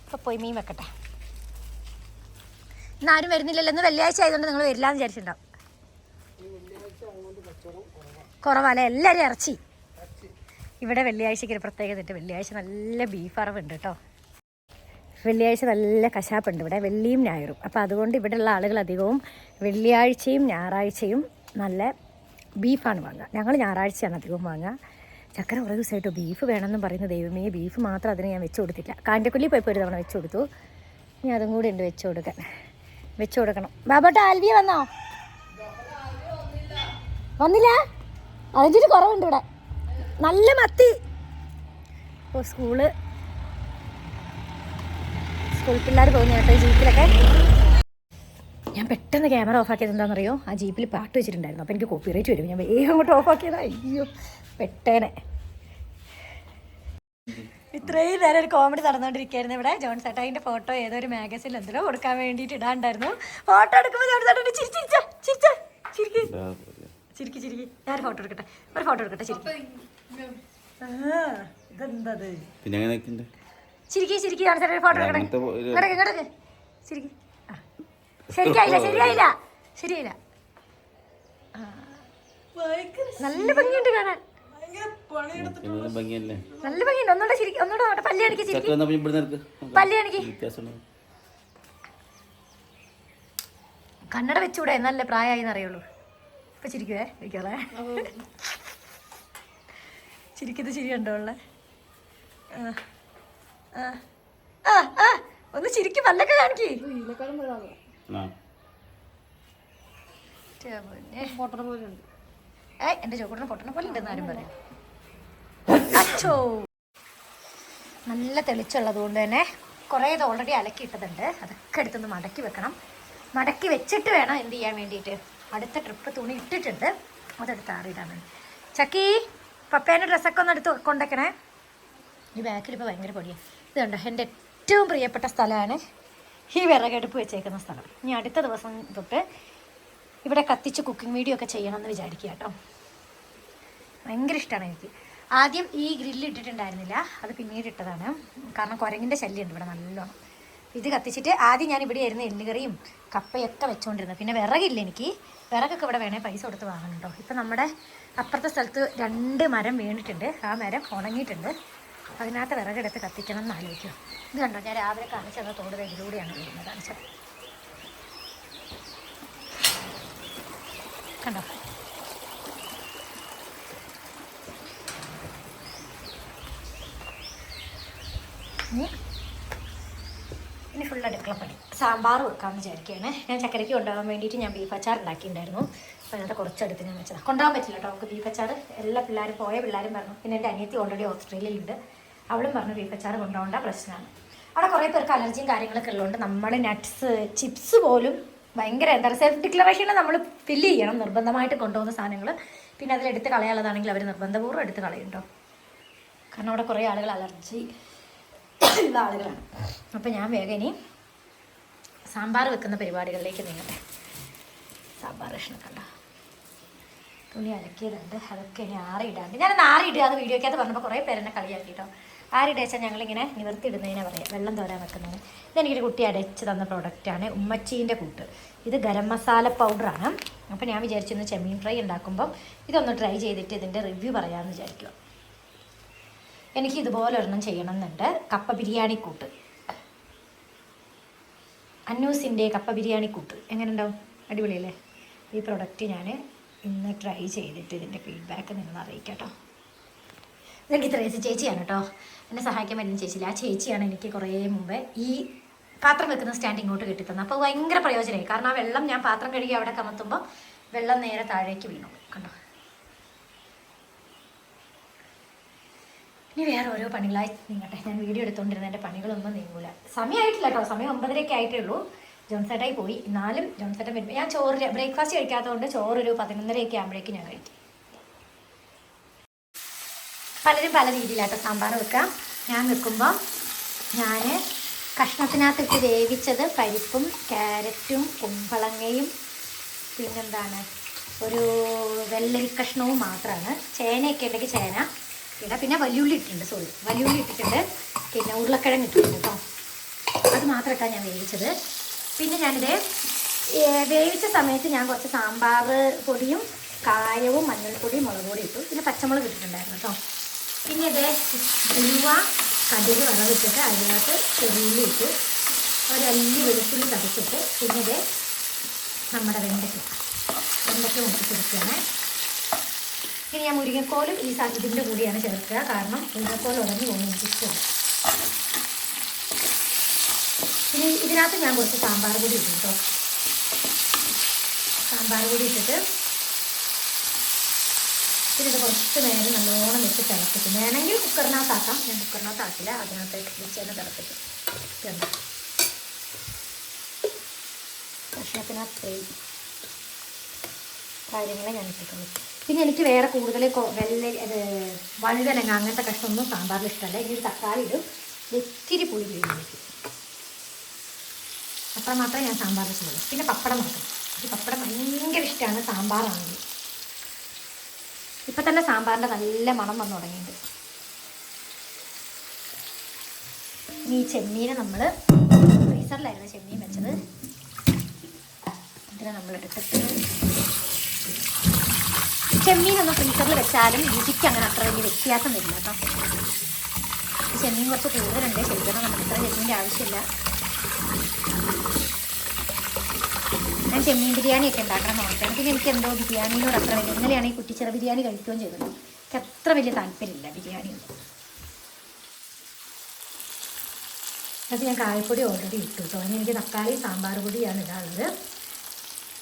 ഇപ്പോൾ പോയി മീൻ വെക്കട്ടെ. ഇന്നാരും വരുന്നില്ലല്ലോ. ഇന്ന് വെള്ളിയാഴ്ച ആയതുകൊണ്ട് നിങ്ങൾ വരില്ല എന്ന് വിചാരിച്ചിട്ടുണ്ടാവും. കുറവല്ലേ? എല്ലാവരും ഇറച്ചി. ഇവിടെ വെള്ളിയാഴ്ചയ്ക്ക് ഒരു പ്രത്യേകത ഉണ്ട്. വെള്ളിയാഴ്ച നല്ല ബീഫ് അറവുണ്ട് കേട്ടോ. വെള്ളിയാഴ്ച നല്ല കശാപ്പുണ്ട് ഇവിടെ, വെള്ളിയും ഞായറും. അപ്പോൾ അതുകൊണ്ട് ഇവിടെയുള്ള ആളുകൾ അധികവും വെള്ളിയാഴ്ചയും ഞായറാഴ്ചയും നല്ല ബീഫാണ് വാങ്ങുക. ഞങ്ങൾ ഞായറാഴ്ചയാണ് അധികവും വാങ്ങുക. ചക്കര കുറേ ദിവസമായിട്ടോ ബീഫ് വേണമെന്നും പറയുന്നത്. ദൈവമേ, ബീഫ് മാത്രം അതിന് ഞാൻ വെച്ച് കൊടുത്തില്ല. കാഞ്ഞിരക്കുള്ളി പോയപ്പോൾ ഒരു തവണ വെച്ച് കൊടുത്തു. ഇനി അതും കൂടി ഉണ്ട് വെച്ച് കൊടുക്കണം. ബാബോട്ട ആൽവിയ വന്നോ? വന്നില്ല? അതിൻ്റെ കുറവുണ്ട് ഇവിടെ. നല്ല മത്തി. ഓ, സ്കൂൾ പിള്ളേർ പോകുന്ന കേട്ടോ ഈ ജീപ്പിലൊക്കെ. ഞാൻ പെട്ടെന്ന് ക്യാമറ ഓഫാക്കിയത് എന്താണെന്നറിയോ? ആ ജീപ്പിൽ പാട്ട് വെച്ചിട്ടുണ്ടായിരുന്നു. അപ്പോൾ എനിക്ക് കോപ്പിറൈറ്റ് വരും. ഞാൻ വേഗം അങ്ങോട്ട് ഓഫാക്കിയതാ. അയ്യോ, പെട്ടേനെ. ഇത്രയും നേരം ഒരു കോമഡി നടന്നുകൊണ്ടിരിക്കുകയായിരുന്നു ഇവിടെ. ജോൺ ചേട്ടായിൻ്റെ ഫോട്ടോ ഏതോ ഒരു മാഗസിനിൽ എന്തിനോ കൊടുക്കാൻ വേണ്ടിയിട്ട് ഇടാണ്ടായിരുന്നു. ഫോട്ടോ എടുക്കുമ്പോൾ ജോൺ ചേട്ടൻ ചിരിക്കി. ഞാൻ ഫോട്ടോ എടുക്കട്ടെ, ചിരിക്കി. ഇതെന്തത്? ചിരിക്കി ജോൺ ചേട്ടൻ ഫോട്ടോ എടുക്കട്ടെ. ഇങ്ങോട്ടേക്ക് ചിരിക്കി. ശരിയായില്ല. നല്ല ഭംഗിയുണ്ട് കാണാൻ. നല്ല ഭംഗിയുണ്ട്. ഒന്നുകൂടെ പല്ല് കാണിക്ക്. കണ്ണട വെച്ചൂടെ? നല്ല പ്രായമായി അറിയുള്ളൂ. ഇപ്പൊ ചിരിക്കുവേ ഇരിക്കാറേ. ചിരിക്കുന്നത് ശരിയുണ്ടോ? ഒന്ന് ചിരിക്ക്, പല്ലൊക്കെ കാണിക്ക്. എന്റെ ചോക്കൂട്ടിനെ പൊട്ടണ പോലെ ഉണ്ടെന്ന് ആരും പറയും. അച്ചോ, നല്ല തെളിച്ചുള്ളത് കൊണ്ട് തന്നെ കുറേ ഇത് ഓൾറെഡി അലക്കിയിട്ടതുണ്ട്. അതൊക്കെ എടുത്തൊന്ന് മടക്കി വെക്കണം. മടക്കി വെച്ചിട്ട് വേണം എന്ത് ചെയ്യാൻ വേണ്ടിയിട്ട്. അടുത്ത ട്രിപ്പ് തുണി ഇട്ടിട്ടുണ്ട്, അതെടുത്ത് ആറിയിടാൻ വേണ്ടി. ചക്കി, പപ്പേൻ്റെ ഡ്രസ്സൊക്കെ ഒന്ന് എടുത്ത് കൊണ്ടേക്കണേ. ഈ ബാക്കിൽ ഇപ്പോൾ ഭയങ്കര പൊടിയാണ്. ഇതുണ്ട് എൻ്റെ ഏറ്റവും പ്രിയപ്പെട്ട സ്ഥലമാണ് ഈ വിറകടുപ്പ് വെച്ചേക്കുന്ന സ്ഥലം. ഇനി അടുത്ത ദിവസം തൊട്ട് ഇവിടെ കത്തിച്ച് കുക്കിംഗ് വീഡിയോ ഒക്കെ ചെയ്യണമെന്ന് വിചാരിക്കുക കേട്ടോ. ഭയങ്കര ഇഷ്ടമാണ് എനിക്ക്. ആദ്യം ഈ ഗ്രില്ല് ഇട്ടിട്ടുണ്ടായിരുന്നില്ല, അത് പിന്നീട് ഇട്ടതാണ്. കാരണം കുരങ്ങിൻ്റെ ശല്യമുണ്ട് ഇവിടെ നല്ലോണം. ഇത് കത്തിച്ചിട്ട് ആദ്യം ഞാൻ ഇവിടെ ആയിരുന്നു എല്ലുകറിയും കപ്പയൊക്കെ വെച്ചുകൊണ്ടിരുന്നത്. പിന്നെ വിറകില്ല എനിക്ക്. വിറകൊക്കെ ഇവിടെ വേണേൽ പൈസ കൊടുത്ത് വാങ്ങണം കേട്ടോ. ഇപ്പം നമ്മുടെ അപ്പുറത്തെ സ്ഥലത്ത് 2 മരം വീണിട്ടുണ്ട്. ആ മരം ഉണങ്ങിയിട്ടുണ്ട്. അതിനകത്ത് വിറകെടുത്ത് കത്തിക്കണം എന്ന് ആലോചിക്കും. ഇത് കണ്ടോ, ഞാൻ രാവിലെ കാണിച്ചത് തോട് ഇതിലൂടെയാണ് വീഴുന്നത്. കാണിച്ചത് കണ്ടോ? ഇനി ഫുൾ അടുക്കളപ്പണി. സാമ്പാർ വെക്കാമെന്ന് വിചാരിക്കുകയാണ്. ഞാൻ ചക്കരയ്ക്ക് കൊണ്ടുപോകാൻ വേണ്ടിയിട്ട് ഞാൻ ബീഫ് അച്ചാർ ഉണ്ടാക്കിയിട്ടുണ്ടായിരുന്നു. അപ്പോൾ അതിനകത്ത് കുറച്ചെടുത്ത് ഞാൻ വെച്ചതാണ്. കൊണ്ടുപോകാൻ പറ്റില്ല കേട്ടോ നമുക്ക് ബീഫ് അച്ചാർ. എല്ലാ പിള്ളേരും പിള്ളേരും പറഞ്ഞു. പിന്നെ എൻ്റെ അനിയത്തി ഓൾറെഡി ഓസ്ട്രേലിയയിലുണ്ട്, അവളും പറഞ്ഞു ബീഫ് അച്ചാർ കൊണ്ടുപോകേണ്ട പ്രശ്നമാണ്. അവിടെ കുറേ പേർക്ക് അലർജിയും കാര്യങ്ങളൊക്കെ ഉള്ളതുകൊണ്ട് നമ്മൾ നട്ട്സ് ചിപ്സ് പോലും ഭയങ്കര എന്താ പറയുക സെൽഫ് ഡിക്ലറേഷനിൽ നമ്മൾ ഫില്ല് ചെയ്യണം നിർബന്ധമായിട്ട് കൊണ്ടുപോകുന്ന സാധനങ്ങൾ. പിന്നെ അതിലെടുത്ത് കളയാനുള്ളതാണെങ്കിൽ അവർ നിർബന്ധപൂർവ്വം എടുത്ത് കളയുണ്ടോ, കാരണം അവിടെ കുറേ ആളുകൾ അലർജി ഉള്ള ആളുകളാണ്. അപ്പോൾ ഞാൻ വേഗം ഇനി സാമ്പാർ വെക്കുന്ന പരിപാടികളിലേക്ക് നീങ്ങട്ടെ. സാമ്പാർ കഷ്ണം കണ്ടോ, തുണി അലക്കിയതുണ്ട്, അതൊക്കെ ഇനി ആറിയിടാണ്ട്. ഞാനൊന്ന് ആറിയിടുക അത് വീഡിയോക്കകത്ത് പറഞ്ഞപ്പോൾ കുറേ പേരെന്നെ കളിയാക്കിട്ടോ. ആറിടച്ചാൽ ഞങ്ങളിങ്ങനെ നിവർത്തിയിടുന്നതിനെ പറയാം, വെള്ളം തോരാൻ വെക്കുന്നതിന്. ഇതെനിക്കൊരു കുട്ടി അടച്ച് തന്ന പ്രോഡക്റ്റാണ്, ഉമ്മച്ചീൻ്റെ കൂട്ട്. ഇത് ഗരം മസാല പൗഡറാണ്. അപ്പോൾ ഞാൻ വിചാരിച്ചിരുന്നു ചെമ്മീൻ ഫ്രൈ ഉണ്ടാക്കുമ്പം ഇതൊന്ന് ട്രൈ ചെയ്തിട്ട് ഇതിൻ്റെ റിവ്യൂ പറയാമെന്ന് വിചാരിക്കുക. എനിക്ക് ഇതുപോലെ ഒരെണ്ണം ചെയ്യണം എന്നുണ്ട്. കപ്പ ബിരിയാണി കൂട്ട്, അന്നൂസിൻ്റെ കപ്പ ബിരിയാണി കൂട്ട് എങ്ങനെ ഉണ്ടാവും? അടിപൊളിയല്ലേ? ഈ പ്രൊഡക്റ്റ് ഞാൻ ഇന്ന് ട്രൈ ചെയ്തിട്ട് ഇതിൻ്റെ ഫീഡ്ബാക്ക് നിങ്ങൾ അറിയിക്കാം കേട്ടോ. ഇതെനിക്ക് ത്രേസി ചേച്ചിയാണ് കേട്ടോ എന്നെ സഹായിക്കാൻ പറ്റുന്ന ചേച്ചിയില്ല. ആ ചേച്ചിയാണ് എനിക്ക് കുറേ മുമ്പേ ഈ പാത്രം വെക്കുന്ന സ്റ്റാൻഡ് ഇങ്ങോട്ട് കിട്ടിത്തന്നത്. അപ്പോൾ ഭയങ്കര പ്രയോജനമായി. കാരണം ആ വെള്ളം ഞാൻ പാത്രം കഴുകി അവിടെ കമത്തുമ്പോൾ വെള്ളം നേരെ താഴേക്ക് വീണു കണ്ടോ. ഇനി വേറെ ഓരോ പണികളായി നീങ്ങട്ടെ. ഞാൻ വീഡിയോ എടുത്തുകൊണ്ടിരുന്ന എൻ്റെ പണികളൊന്നും നീങ്ങൂല. സമയമായിട്ടില്ല കേട്ടോ, സമയം 9:30 ആയിട്ടേ ഉള്ളൂ. ജോൺസേട്ടായി പോയി. എന്നാലും ജോൺസേട്ടൻ വരുമ്പോൾ ഞാൻ ചോറ് ബ്രേക്ക്ഫാസ്റ്റ് കഴിക്കാത്തതുകൊണ്ട് ചോറൊരു 11:30 ആകുമ്പോഴേക്കും ഞാൻ കഴിക്കും. പലരും പല രീതിയിലാട്ടോ സാമ്പാർ വെക്കാം. ഞാൻ വെക്കുമ്പോൾ ഞാൻ കഷ്ണത്തിനകത്തിട്ട് വേവിച്ചത് പരിപ്പും ക്യാരറ്റും കുമ്പളങ്ങയും പിന്നെന്താണ് ഒരു വെള്ളരി കഷ്ണവും മാത്രമാണ്. ചേനയൊക്കെ ഉണ്ടെങ്കിൽ ചേന ഇടാം. പിന്നെ വലിയുള്ളി ഇട്ടിട്ടുണ്ട്, വലിയുള്ളി ഇട്ടിട്ടുണ്ട്. പിന്നെ ഉരുളക്കിഴങ്ങ് ഇട്ടിട്ടുണ്ട് കേട്ടോ. അത് മാത്രം ഇട്ടാണ് ഞാൻ വേവിച്ചത്. പിന്നെ ഞാനിത് വേവിച്ച സമയത്ത് ഞാൻ കുറച്ച് സാമ്പാർ പൊടിയും കായവും മഞ്ഞൾപ്പൊടിയും മുളക് പൊടി ഇട്ടു. പിന്നെ പച്ചമുളക് ഇട്ടിട്ടുണ്ടായിരുന്നു കേട്ടോ. പിന്നെ ഇത് ഉലുവ കടുക് വറവിട്ടിട്ട് അതിനകത്ത് ചെറിയുള്ളി ഇട്ട് ഒരല്ലി വെളുത്തുള്ളി ചതച്ചിട്ട് പിന്നെ ഇത് നമ്മുടെ വെണ്ടയ്ക്ക മുട്ടിച്ചെടുക്കുകയാണ്. പിന്നെ ഞാൻ മുരിങ്ങക്കോലും ഈ ഇതിൻ്റെ കൂടിയാണ് ചേർക്കുക, കാരണം മുരിങ്ങക്കോൽ ഉടഞ്ഞു പോകുന്ന എനിക്കിഷ്ടമാണ്. പിന്നെ ഇതിനകത്ത് ഞാൻ കുറച്ച് സാമ്പാർ പൊടി ഇട്ടു കേട്ടോ. സാമ്പാർ പൊടി ഇട്ടിട്ട് പിന്നെ ഇത് കുറച്ച് നേരം നല്ലോണം വെച്ച് തിളപ്പിക്കും. വേണമെങ്കിൽ കുക്കറിനകത്താക്കാം, ഞാൻ കുക്കറിനകത്താക്കില്ല, അതിനകത്തേക്ക് വെച്ച് തന്നെ തിളപ്പിക്കും. ഭക്ഷണത്തിനകത്ത് കാര്യങ്ങളെ ഞാൻ ഇട്ടിട്ടുള്ളൂ. പിന്നെ എനിക്ക് വേറെ കൂടുതൽ വഴുതനങ്ങ അങ്ങനത്തെ കഷ്ണമൊന്നും സാമ്പാറിൽ ഇഷ്ടമല്ല. ഇനി ഒരു തക്കാളി ഇടും, ഇത്തിരി പുളി പിഴിഞ്ഞിരിക്കും. അത്ര മാത്രമേ ഞാൻ സാമ്പാറിൽ ചെയ്യുള്ളൂ. പിന്നെ പപ്പടം നോക്കണം. ഈ പപ്പടം ഭയങ്കര ഇഷ്ടമാണ് സാമ്പാറാണെങ്കിൽ. ഇപ്പം തന്നെ സാമ്പാറിൻ്റെ നല്ല മണം വന്നു തുടങ്ങിയിട്ടുണ്ട്. ഈ ചെമ്മീനെ നമ്മൾ ഫ്രീസറിലായിരുന്നു ചെമ്മീൻ വെച്ചത്. ഇതിനെ നമ്മളെടുത്തിട്ട് ചെമ്മീനൊന്നും ഫ്രീസറിൽ വെച്ചാലും രുചിക്ക് അങ്ങനെ അത്ര വലിയ വ്യത്യാസം വരില്ല കേട്ടോ. ഈ ചെമ്മീൻ കുറച്ച് കൂടുതലുണ്ട്, ശരിക്കും നമുക്ക് ഇത്ര ചെമ്മീൻ്റെ ആവശ്യമില്ല. ഞാൻ ചെമ്മീൻ ബിരിയാണിയൊക്കെ ഉണ്ടാക്കണം നോക്കാം. പിന്നെ എനിക്ക് എന്തോ ബിരിയാണിയോട് അത്ര വലിയ, ഇന്നലെയാണ് ഈ കുട്ടിച്ചെറ ബിരിയാണി കഴിക്കുകയും ചെയ്തത്. എനിക്ക് അത്ര വലിയ താല്പര്യമില്ല ബിരിയാണിയൊന്നും. അത് ഞാൻ കായപ്പൊടി ഓൾറെഡി ഇട്ടു കേട്ടോ. അതിന് എനിക്ക് തക്കാളി സാമ്പാർ പൊടിയാണ് ഇടാനുള്ളത്.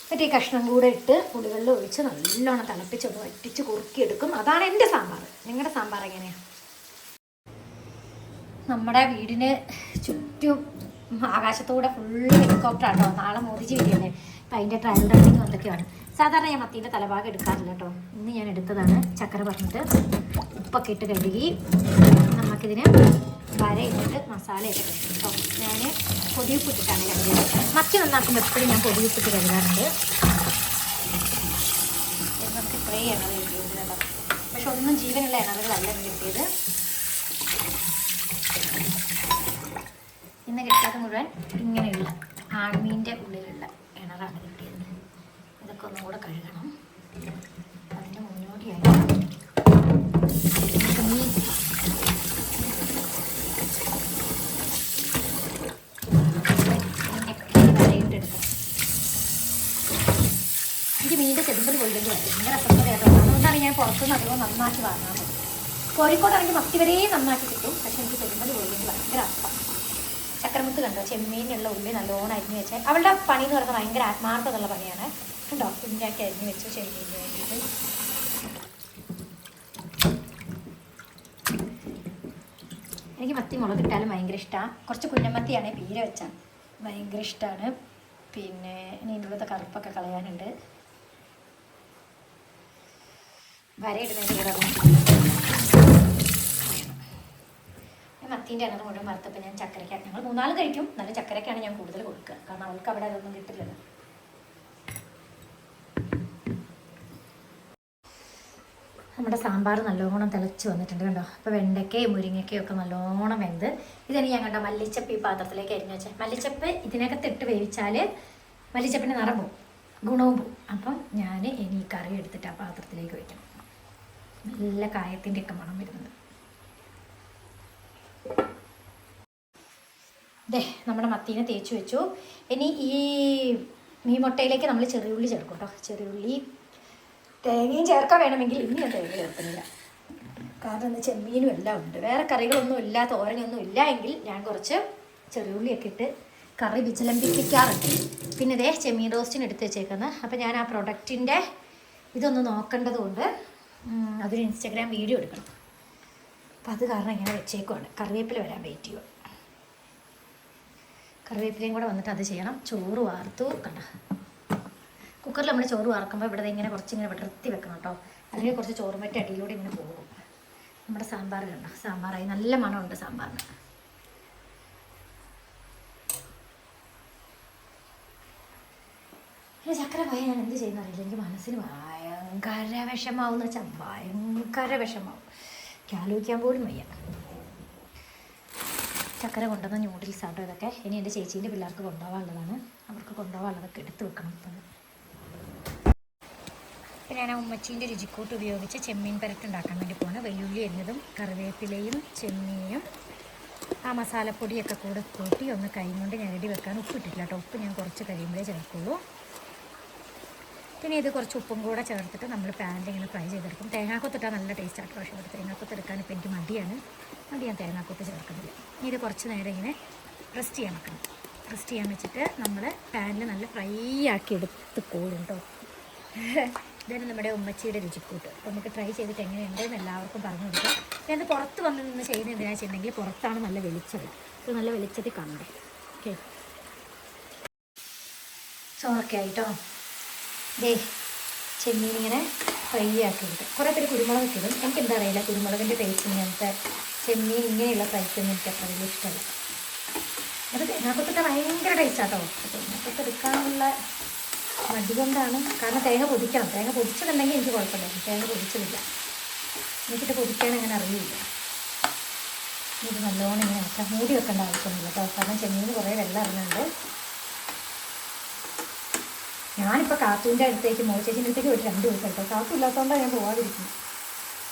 എന്നിട്ട് ഈ കഷ്ണം കൂടെ ഇട്ട് പുളിവെള്ളം ഒഴിച്ച് നല്ലോണം തിളപ്പിച്ചൊന്ന് വറ്റിച്ച് കുറുക്കിയെടുക്കും. അതാണ് എൻ്റെ സാമ്പാർ. നിങ്ങളുടെ സാമ്പാർ എങ്ങനെയാണ്? നമ്മുടെ വീടിന് ചുറ്റും ആകാശത്തൂടെ ഫുള്ള് ഹെലികോപ്റ്ററാട്ടോ. നാളെ മോദിജി വരികയല്ലേ, അപ്പം അതിൻ്റെ ട്രയൽ റണ്ണിങ് എന്തൊക്കെയാണ്. സാധാരണ ഞാൻ മത്തീൻ്റെ തലഭാഗം എടുക്കാറില്ല കേട്ടോ. ഇന്ന് ഞാൻ എടുത്തതാണ്. ചക്കര പറഞ്ഞിട്ട് ഉപ്പൊക്കെ ഇട്ട് കഴുകി നമുക്കിതിന് വരയിട്ടിട്ട് മസാലയൊക്കെ കിട്ടും കേട്ടോ. ഞാൻ പൊടിയുപ്പിട്ടിട്ടാണ് കഴുകിയത്. മത്തി നന്നാക്കുമ്പോൾ എപ്പോഴും ഞാൻ പൊടിയുപ്പിട്ട് കഴുകാറുണ്ട്. നമുക്ക് ഇത്രയും ഇണവ് കിട്ടിയത് കേട്ടോ. പക്ഷെ ഒന്നും ജീവനുള്ള ഇണവുകളല്ല കിട്ടിയത്. ഇന്ന് കിട്ടാത്ത മുഴുവൻ ഇങ്ങനെയുള്ള ആൺമീൻ്റെ ഉള്ളിലുള്ള ഇണറാണ് കിട്ടിയത്. ഇതൊക്കെ ഒന്നും കൂടെ കഴുകണം. അതിൻ്റെ മുന്നോടിയായി മീൻ വരയിട്ടെടുക്കണം. എനിക്ക് മീനിൻ്റെ ചെറുമ്പൽ കൊള്ളില്ലെങ്കിൽ ഭയങ്കര അസ്വസ്ഥതയാട്ടോ. അതുകൊണ്ടാണ് ഞാൻ പുറത്തുനിന്ന് അധികം നന്നാക്കി വാങ്ങാൻ പറ്റും. കോഴിക്കോടാണെങ്കിൽ മത്തി വരെയും നന്നാക്കി കിട്ടും. പക്ഷെ എനിക്ക് ചെറുമ്പൽ കൊള്ളില്ലെങ്കിൽ ഭയങ്കര അർത്ഥം. ചക്കരമുത്ത് കണ്ടോ, ചെമ്മീനുള്ള ഉള്ളി നല്ലോണം അരിഞ്ഞ് വെച്ചാൽ അവളുടെ പണി എന്ന് പറയുന്നത് ഭയങ്കര ആത്മാർത്ഥമുള്ള പണിയാണ്. ഉണ്ടോ കുഞ്ഞാക്കി അരിഞ്ഞ് വെച്ചു ശരീരത്തിന് വേണ്ടിയിട്ട്. എനിക്ക് മത്തി മുളക് ഇട്ടാലും ഭയങ്കര ഇഷ്ടമാണ്. കുറച്ച് കുഞ്ഞമത്തിയാണെങ്കിൽ പീര വെച്ചാൽ ഭയങ്കര ഇഷ്ടമാണ്. പിന്നെ ഇനി ഇതിലത്തെ കറുപ്പൊക്കെ കളയാനുണ്ട്. വരയിടുന്നതിന് കൂടെ മത്തീൻ്റെ എണ്ണം മുഴുവൻ വറുത്തപ്പോൾ ഞാൻ ചക്കരയ്ക്കാണ്, ഞങ്ങൾ 3-4 കഴിക്കും, നല്ല ചക്കരയ്ക്കാണ് ഞാൻ കൂടുതൽ കൊടുക്കുക, കാരണം അവൾക്ക് അവിടെ അതൊന്നും കിട്ടില്ലല്ലോ. നമ്മുടെ സാമ്പാർ നല്ലോണം തിളച്ച് വന്നിട്ടുണ്ട് കണ്ടോ. അപ്പോൾ വെണ്ടയ്ക്കയും മുരിങ്ങയ്ക്കയും ഒക്കെ നല്ലോണം വെന്ത് ഇതാണ് ഞാൻ കണ്ടോ മല്ലിച്ചപ്പ് ഈ പാത്രത്തിലേക്ക് അരിഞ്ഞു വെച്ചാൽ. മല്ലിച്ചപ്പ് ഇതിനകത്ത് ഇട്ട് വേവിച്ചാൽ മല്ലിച്ചപ്പിൻ്റെ നിറം പോവും, ഗുണവും പോവും. അപ്പം ഞാൻ ഇനി ഈ കറി എടുത്തിട്ട് ആ പാത്രത്തിലേക്ക് വയ്ക്കണം. നല്ല കായത്തിൻ്റെ ഒക്കെ മണം വരുന്നുണ്ട്. ദേ നമ്മുടെ മത്തീനെ തേച്ച് വെച്ചു. ഇനി ഈ മീൻ മുട്ടയിലേക്ക് നമ്മൾ ചെറിയുള്ളി ചേർക്കും കേട്ടോ. ചെറിയുള്ളി തേങ്ങയും ചേർക്കാൻ വേണമെങ്കിൽ ഇനി ഞാൻ തേങ്ങ ചേർക്കുന്നില്ല, കാരണം എന്താ ചെമ്മീനും എല്ലാം ഉണ്ട്. വേറെ കറികളൊന്നും ഇല്ല, തോരനൊന്നും ഇല്ല എങ്കിൽ ഞാൻ കുറച്ച് ചെറിയുള്ളിയൊക്കെ ഇട്ട് കറി വിചലമ്പിക്കാറുണ്ട്. പിന്നെ ഇതേ ചെമ്മീൻ റോസ്റ്റിന് എടുത്ത് വെച്ചേക്കുന്നത്. അപ്പോൾ ഞാൻ ആ പ്രൊഡക്റ്റിൻ്റെ ഇതൊന്ന് നോക്കേണ്ടതുകൊണ്ട് അതൊരു ഇൻസ്റ്റാഗ്രാം വീഡിയോ എടുക്കണം. അപ്പോൾ അത് കാരണം ഇങ്ങനെ വെച്ചേക്കുവാണ്. കറിവേപ്പില വരാൻ വെയിറ്റ് ചെയ്യുക. കറിവേപ്പിലയും കൂടെ വന്നിട്ട് അത് ചെയ്യണം. ചോറ് വാർത്തു കണ്ട. കുക്കറിൽ നമ്മൾ ചോറ് വാർക്കുമ്പോൾ ഇവിടെ ഇങ്ങനെ കുറച്ചിങ്ങനെ വിടർത്തി വെക്കണം കേട്ടോ. അല്ലെങ്കിൽ കുറച്ച് ചോറ് മറ്റേ അടിയിലൂടെ ഇങ്ങനെ പോകും. നമ്മുടെ സാമ്പാർ കണ്ട, സാമ്പാറായി. നല്ല മണമുണ്ട് സാമ്പാറിന്. പിന്നെ ചക്കര പോയാൽ ഞാൻ എന്ത് ചെയ്യുന്ന അറിയില്ല. എനിക്ക് മനസ്സിന് ഭയങ്കര വിഷമാവെന്ന് വെച്ചാൽ ഭയങ്കര വിഷമാവും. ആലോചിക്കാൻ പോലും വയ്യ. ചക്കര കൊണ്ടുവന്ന ന്യൂഡിൽസ് ആട്ടോ ഇതൊക്കെ. ഇനി എൻ്റെ ചേച്ചീൻ്റെ പിള്ളേർക്ക് കൊണ്ടുപോകാനുള്ളതാണ്. അവർക്ക് കൊണ്ടുപോകാനുള്ളതൊക്കെ എടുത്ത് വെക്കണം. ഇപ്പം ഞാൻ ഉമ്മച്ചീൻ്റെ രുചിക്കൂട്ട് ഉപയോഗിച്ച് ചെമ്മീൻ പരട്ട് ഉണ്ടാക്കാൻ വേണ്ടി പോകുന്നത്. വെല്ലുള്ളി എന്നതും കറിവേപ്പിലയും ചെമ്മീനും ആ മസാലപ്പൊടിയൊക്കെ കൂടെ കൂട്ടി ഒന്ന് കൈ കൊണ്ട് ഞരടി വെക്കാൻ. ഉപ്പിട്ടില്ല കേട്ടോ. ഉപ്പ് ഞാൻ കുറച്ച് കഴിയുമ്പോഴേ ചേർക്കുള്ളൂ. പിന്നെ ഇത് കുറച്ച് ഉപ്പും കൂടെ ചേർത്തിട്ട് നമ്മൾ പാനിൽ ഇങ്ങനെ ഫ്രൈ ചെയ്തെടുക്കും. തേങ്ങാക്കൊത്തിട്ടാൽ നല്ല ടേസ്റ്റ് ആട്ടോ. പക്ഷേ ഇവിടെ തേങ്ങാക്കൊത്ത് എടുക്കാൻ ഇപ്പോൾ എനിക്ക് മടിയാണ്. അതുകൊണ്ട് ഞാൻ തേങ്ങാക്കൊത്ത് ചേർക്കുന്നില്ല. ഇനി ഇത് കുറച്ച് നേരം ഇങ്ങനെ റെസ്റ്റ് ചെയ്യാൻ വെക്കണം. റെസ്റ്റ് ചെയ്യാൻ വെച്ചിട്ട് നമ്മൾ പാനിൽ നല്ല ഫ്രൈ ആക്കി എടുത്ത് കോളും കേട്ടോ. ഇതാണ് നമ്മുടെ ഉമ്മച്ചിയുടെ രുചിക്കൂട്ട്. അപ്പോൾ നമുക്ക് ട്രൈ ചെയ്തിട്ട് എങ്ങനെയുണ്ടെന്ന് എല്ലാവർക്കും പറഞ്ഞു കൊടുക്കാം. ഞാനത് പുറത്ത് വന്ന് നിന്ന് ചെയ്യുന്നത് എന്തിനാ വെച്ചിട്ടുണ്ടെങ്കിൽ പുറത്താണ് നല്ല വെളിച്ചത്. അപ്പോൾ നല്ല വെളിച്ചത്തിൽ കണ്ടേ. ഓക്കെ, ചോറൊക്കെ ആയിട്ടോ. ദേ ചെമ്മീൻ ഇങ്ങനെ ഫ്രൈ ആക്കി എടുക്കും. കുറേ പേര് കുരുമുളക് ഇടും. എനിക്കെന്താ അറിയില്ല, കുരുമുളകിൻ്റെ ടേസ്റ്റ് ഇങ്ങനത്തെ ചെമ്മീൻ ഇങ്ങനെയുള്ള ഫ്രൈക്കൊന്നും എനിക്ക് അത്ര വലിയ ഇഷ്ടമല്ല. അത് തേങ്ങാക്കൊത്തൊക്കെ ഭയങ്കര ടേസ്റ്റാട്ടോ. തേങ്ങാക്കൊത്ത് എടുക്കാനുള്ള മടി കൊണ്ടാണ്. കാരണം തേങ്ങ പൊതിക്കണം. തേങ്ങ പൊതിച്ചിട്ടുണ്ടെങ്കിൽ എനിക്ക് കുഴപ്പമില്ലായിരുന്നു. തേങ്ങ പൊതിച്ചതില്ല. എനിക്കിട്ട് പൊതിക്കാൻ അങ്ങനെ അറിയില്ല. ഇത് നല്ലോണം ഇങ്ങനെ വെച്ചാൽ മൂടി വെക്കേണ്ട ആവശ്യമൊന്നുമില്ല കേട്ടോ. കാരണം ചെമ്മീന് കുറേ വെള്ളം ഇറങ്ങുന്നുണ്ട്. ഞാനിപ്പോൾ കാത്തൂൻ്റെ അടുത്തേക്ക് മോച്ചേച്ചിൻ്റെ അടുത്തേക്ക് പോയിട്ട് 2 ദിവസം കേട്ടോ. കാത്തു ഇല്ലാത്തതുകൊണ്ടാണ് ഞാൻ പോകാതിരിക്കുന്നത്.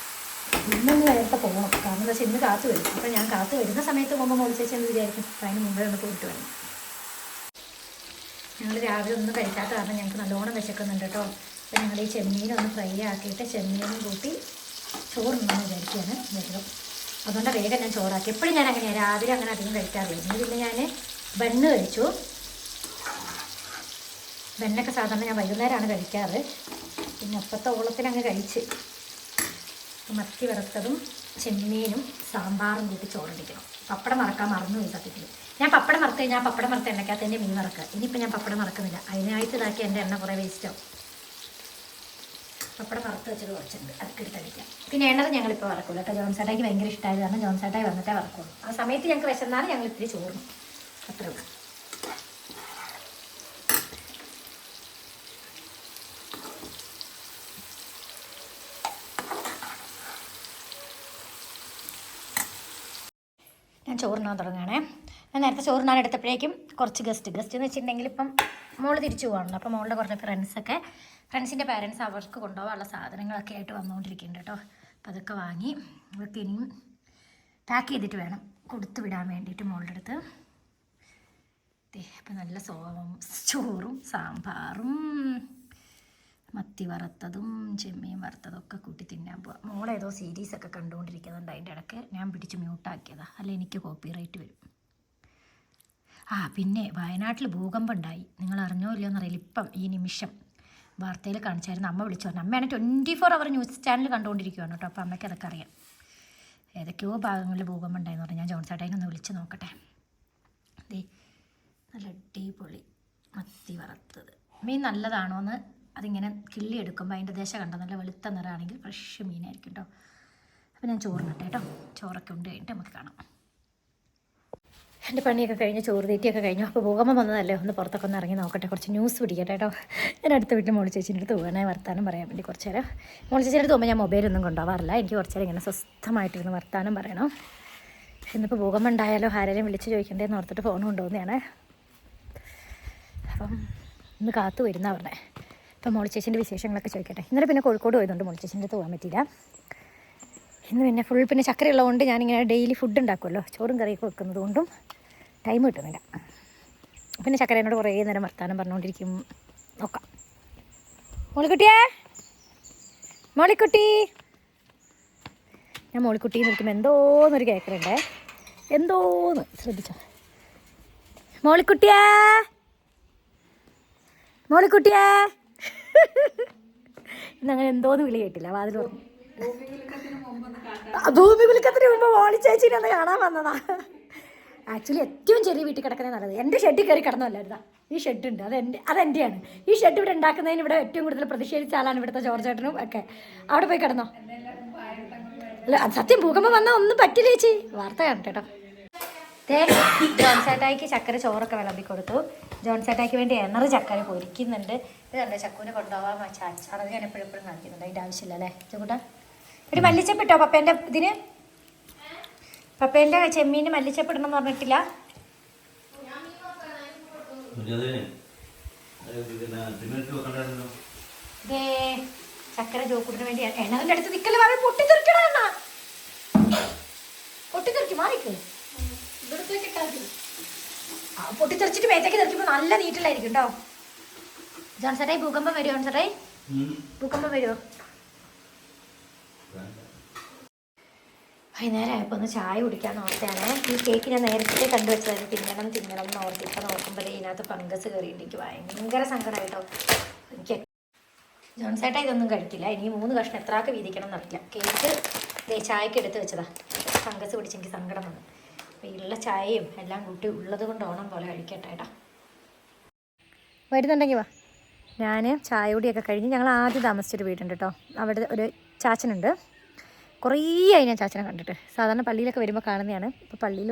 ഇന്നൊന്ന് നേരത്തെ പോകണം. കാരണം എന്താ വെച്ചാൽ ഇന്ന് കാത്തു വരും. അപ്പോൾ ഞാൻ കാത്തു വരുന്ന സമയത്ത് പോകുമ്പോൾ മോച്ചേച്ചി എന്ന് വിചാരിക്കും അതിന് മുമ്പേ ഒന്ന് പോയിട്ട് വരണം. ഞങ്ങൾ രാവിലെ ഒന്നും കഴിക്കാത്ത കാരണം ഞങ്ങൾക്ക് നല്ലോണം വിശക്കുന്നുണ്ട് കേട്ടോ. അപ്പോൾ ഞങ്ങൾ ഈ ചെമ്മീനൊന്ന് ഫ്രൈ ആക്കിയിട്ട് ചെമ്മീനും കൂട്ടി ചോറുണ്ടെന്ന് വിചാരിക്കുകയാണ് വേഗം. അതുകൊണ്ട് വേഗം ഞാൻ ചോറാക്കി. എപ്പോഴും ഞാൻ അങ്ങനെയാണ്, രാവിലെ അങ്ങനെ അധികം കഴിക്കാറില്ല. ഇന്ന് പിന്നെ ഞാൻ ബണ്ണ് കഴിച്ചു. ബണ്ണൊക്കെ സാധാരണ ഞാൻ വൈകുന്നേരമാണ് കഴിക്കാറ്. പിന്നെ അപ്പത്തെ ഓളത്തിന് അങ്ങ് കഴിച്ച് മത്തി വറുത്തതും ചെമ്മീനും സാമ്പാറും കൂട്ടി ചോറടിക്കണം. പപ്പടം മറക്കാൻ മറന്നുപോയി സത്യത്തിൽ. ഞാൻ പപ്പടം മറത്ത് കഴിഞ്ഞാൽ പപ്പടം മറത്ത് എണ്ണയ്ക്കകത്ത് തന്നെ മീൻ മറക്കുക. ഇനിയിപ്പോൾ ഞാൻ പപ്പടം മറക്കുന്നില്ല. അതിനായിട്ട് ഇതാക്കി എൻ്റെ എണ്ണ കുറേ വേസ്റ്റാവും. പപ്പടം വറുത്ത് വെച്ചത് കുറച്ചുണ്ട്, അതൊക്കെ എടുത്തടിക്കാം. പിന്നെ എണ്ണത് ഞങ്ങളിപ്പോൾ വറക്കുള്ളൂ കേട്ടോ. ജോൺസേട്ടായിക്ക് ഭയങ്കര ഇഷ്ടമായത് കാരണം ജോൺസേട്ടായി വന്നിട്ടേ വറക്കുള്ളൂ. ആ സമയത്ത് ഞങ്ങൾക്ക് വിശന്നാണ് ഞങ്ങൾ ഇത്തിരി ചോറും. അത്രേ ഉള്ളൂ. ഞാൻ ചോറിനാൻ തുടങ്ങുകയാണേ. ഞാൻ നേരത്തെ ചോറിനാൻ എടുത്തപ്പോഴേക്കും കുറച്ച് ഗസ്റ്റ് എന്ന് വെച്ചിട്ടുണ്ടെങ്കിൽ ഇപ്പം മോള് തിരിച്ചു പോകണല്ലോ. അപ്പോൾ മോളുടെ കുറച്ച് ഫ്രണ്ട്സിൻ്റെ പാരൻസ് അവർക്ക് കൊണ്ടുപോകാനുള്ള സാധനങ്ങളൊക്കെ ആയിട്ട് വന്നുകൊണ്ടിരിക്കുന്നുണ്ട് കേട്ടോ. അപ്പോൾ അതൊക്കെ വാങ്ങി അവർക്ക് ഇനിയും പാക്ക് ചെയ്തിട്ട് വേണം കൊടുത്തു വിടാൻ വേണ്ടിയിട്ട് മോളുടെ അടുത്ത്. അപ്പോൾ നല്ല ചോറും സാമ്പാറും മത്തി വറുത്തതും ചെമ്മീൻ വറുത്തതൊക്കെ കൂട്ടി തിന്നാൻ പോവാം. മോളേതോ സീരീസൊക്കെ കണ്ടുകൊണ്ടിരിക്കുന്നുണ്ട്. അതിൻ്റെ ഇടയ്ക്ക് ഞാൻ പിടിച്ച് മ്യൂട്ടാക്കിയതാണ്, അല്ല എനിക്ക് കോപ്പിറൈറ്റ് വരും. പിന്നെ വയനാട്ടിൽ ഭൂകമ്പം ഉണ്ടായി. നിങ്ങൾ അറിഞ്ഞോ ഇല്ലയോ എന്നറിയില്ല. ഇപ്പം ഈ നിമിഷം വാർത്തയിൽ കാണിച്ചായിരുന്നു. അമ്മ വിളിച്ചു പറഞ്ഞു. അമ്മയാണ് 24 അവർ ന്യൂസ് ചാനൽ കണ്ടുകൊണ്ടിരിക്കുകയാണ് കേട്ടോ. അപ്പോൾ അമ്മയ്ക്ക് അതൊക്കെ അറിയാം. ഏതൊക്കെയോ ഭാഗങ്ങളിൽ ഭൂകമ്പം ഉണ്ടായെന്ന് പറഞ്ഞു. ഞാൻ ജോൺസേട്ടായി ഒന്ന് വിളിച്ച് നോക്കട്ടെ. ദേ നല്ല അടിപൊളി മത്തി വറുത്തത്. മീൻ നല്ലതാണോ എന്ന് അതിങ്ങനെ കിള്ളി എടുക്കുമ്പോൾ അതിൻ്റെ ദശ കണ്ടോ നല്ല വെളുത്ത നിറമാണെങ്കിൽ ഫ്രഷ് മീനായിരിക്കും കേട്ടോ. അപ്പോൾ ഞാൻ ചോറിനട്ടെ കേട്ടോ. ചോറൊക്കെ ഉണ്ട് കഴിഞ്ഞിട്ട് നമുക്ക് കാണാം. എൻ്റെ പണിയൊക്കെ കഴിഞ്ഞ് ചോറ് തീറ്റിയൊക്കെ കഴിഞ്ഞു. അപ്പോൾ ഭൂകമ്പം വന്നതല്ലേ, ഒന്ന് പുറത്തൊക്കെ ഒന്ന് ഇറങ്ങി നോക്കട്ടെ, കുറച്ച് ന്യൂസ് പിടിക്കട്ടെ കേട്ടോ. ഞാൻ അടുത്ത വീട്ടിൽ മോളി ചേച്ചീൻ്റെ അടുത്ത് പോകാനായി വർത്താനം പറയാൻ വേണ്ടി കുറച്ച് നേരം. മോളി ചേച്ചീൻ്റെ അടുത്ത് പോകുമ്പോൾ ഞാൻ മൊബൈലൊന്നും കൊണ്ടുപോകാറില്ല. എനിക്ക് കുറച്ച് നേരം ഇങ്ങനെ സ്വസ്ഥമായിട്ടിരുന്ന് വർത്താനം പറയണം. ഇന്നിപ്പോൾ ഭൂകമ്പം ഉണ്ടായാലോ ആരെയും വിളിച്ച് ചോദിക്കണ്ടേന്ന് ഓർത്തിട്ട് ഫോൺ കൊണ്ടുപോകുന്നതാണ്. അപ്പം ഇന്ന് കാത്തു വരുന്ന പറഞ്ഞേ. അപ്പം മോളി ചേച്ചീൻ്റെ വിശേഷങ്ങളൊക്കെ ചോദിക്കട്ടെ. ഇന്നലെ പിന്നെ കോഴിക്കോട് പോയതുകൊണ്ട് മോളി ചേച്ചീൻ്റെ അടുത്ത് പോകാൻ പറ്റിയില്ല. ഇന്ന് പിന്നെ ഫുൾ പിന്നെ ചക്കര ഉള്ളതുകൊണ്ട് ഞാനിങ്ങനെ ഡെയിലി ഫുഡ് ഉണ്ടാക്കുമല്ലോ, ചോറും കറിയൊക്കെ വെക്കുന്നത് കൊണ്ടും ടൈം കിട്ടുന്നില്ല. പിന്നെ ചക്കരേനോട് കുറേ നേരം വർത്താനം പറഞ്ഞുകൊണ്ടിരിക്കും. നോക്കാം. മോളിക്കുട്ടിയേ, മോളിക്കുട്ടി. ഞാൻ മോളിക്കുട്ടിന്ന് വിളിക്കുമ്പോൾ എന്തോന്നൊരു കേൾക്കുന്നുണ്ടേ, എന്തോന്ന് ശ്രദ്ധിച്ചോ. മോളിക്കുട്ടിയേ, മോളിക്കുട്ടിയേ. ഇന്നങ്ങനെ എന്തോന്ന് വിളി കേട്ടില്ല. വാതിൽ പറഞ്ഞു. ഭൂമി കുലുക്കത്തിന് മുമ്പ് മോളി ചേച്ചീനെ ഒന്ന് കാണാൻ വന്നതാ. ആക്ച്വലി ഏറ്റവും ചെറിയ വീട്ടിൽ കിടക്കുന്നത് നല്ലത്. എൻ്റെ ഷെഡിൽ കയറി കിടന്നല്ലായിരുന്നാ. ഈ ഷെഡുണ്ട്, അതെൻ്റെയാണ്. ഈ ഷെഡ് ഇവിടെ ഉണ്ടാക്കുന്നതിന് ഇവിടെ ഏറ്റവും കൂടുതൽ പ്രതിഷേധിച്ച ആളാണ് ഇവിടുത്തെ ജോർജ് ചേട്ടനും ഒക്കെ. അവിടെ പോയി കിടന്നോ. അല്ല സത്യം ഭൂകമ്പം വന്നാൽ ഒന്നും പറ്റില്ല ചേച്ചി. വാർത്ത കാണട്ടെ കേട്ടോ. ജോൺസേട്ടായിക്ക് ചക്കര ചോറൊക്കെ വിളമ്പി കൊടുത്തു. ജോൺസേട്ടായിക്ക് വേണ്ടി എണ്ണറ് ചക്കര പൊരിക്കുന്നുണ്ട്. ഇത് കണ്ടോ ചക്കൂനെ കൊണ്ടുപോകാൻ വെച്ച അച്ചാർ. അത് ഞാൻ എപ്പോഴും കാണിക്കുന്നുണ്ട്. അതിൻ്റെ ആവശ്യമില്ല അല്ലേ ചോട്ടാ. ഒരു മല്ലിച്ചപ്പിട്ടോ പപ്പേൻ്റെ ഇതിന്? പപ്പേൻ്റെ ചെമ്മീന് മല്ലിച്ചപ്പിടണം എന്ന് പറഞ്ഞിട്ടില്ല. ഇതേ ചക്കര ജോക്കൂട്ടിന് വേണ്ടി എണ്ണറിൻ്റെ അടുത്ത് നിൽക്കല് മാറി പൊട്ടിത്തെറിക്കണ. പൊട്ടിത്തെറിക്കും മാറിക്ക്. പൊട്ടിത്തെറിച്ചിട്ട് മേത്തേക്ക് തെറിക്കുമ്പോൾ നല്ല നീറ്റിലായിരിക്കും കേട്ടോ. ജോൺസേട്ടായി ഭൂകമ്പം വരുമോ? ജോൺസേട്ടായി ഭൂകമ്പം വരുമോ? വൈകുന്നേരം ആയപ്പോൾ ഒന്ന് ചായ കുടിക്കാൻ ഓർത്താണ്. ഈ കേക്ക് ഞാൻ നേരത്തെ കണ്ടുവച്ചത് തിന്നണം എന്ന് ഓർത്ത്. ഇപ്പം നോക്കുമ്പോൾ ഇതിനകത്ത് ഫംഗസ് കയറിയിട്ട് എനിക്ക് ഭയങ്കര സങ്കടമായിട്ടോ. എനിക്ക് ജോൺസേട്ടാ ഇതൊന്നും കഴിക്കില്ല. ഇനി 3 കഷ്ണം എത്രയൊക്കെ വീതിക്കണം എന്നറിയില്ല. കേക്ക് ചായക്ക് എടുത്ത് വെച്ചതാ. ഫംഗസ് പിടിച്ചെനിക്ക് സങ്കടം വന്നു. ഉള്ള ചായയും എല്ലാം കൂട്ടി ഉള്ളത് കൊണ്ട് ഓണം പോലെ കഴിക്കട്ടെ ഏട്ടാ. വരുന്നുണ്ടെങ്കിൽ വാ. ഞാൻ ചായ കുടിയൊക്കെ കഴിഞ്ഞ് ഞങ്ങൾ ആദ്യം താമസിച്ചൊരു വീടുണ്ട് കേട്ടോ. അവിടെ ഒരു ചാച്ചനുണ്ട്. കുറേ ആയി ഞാൻ ചാച്ചനെ കണ്ടിട്ട്. സാധാരണ പള്ളിയിലൊക്കെ വരുമ്പോൾ കാണുന്നതാണ്. ഇപ്പോൾ പള്ളിയിൽ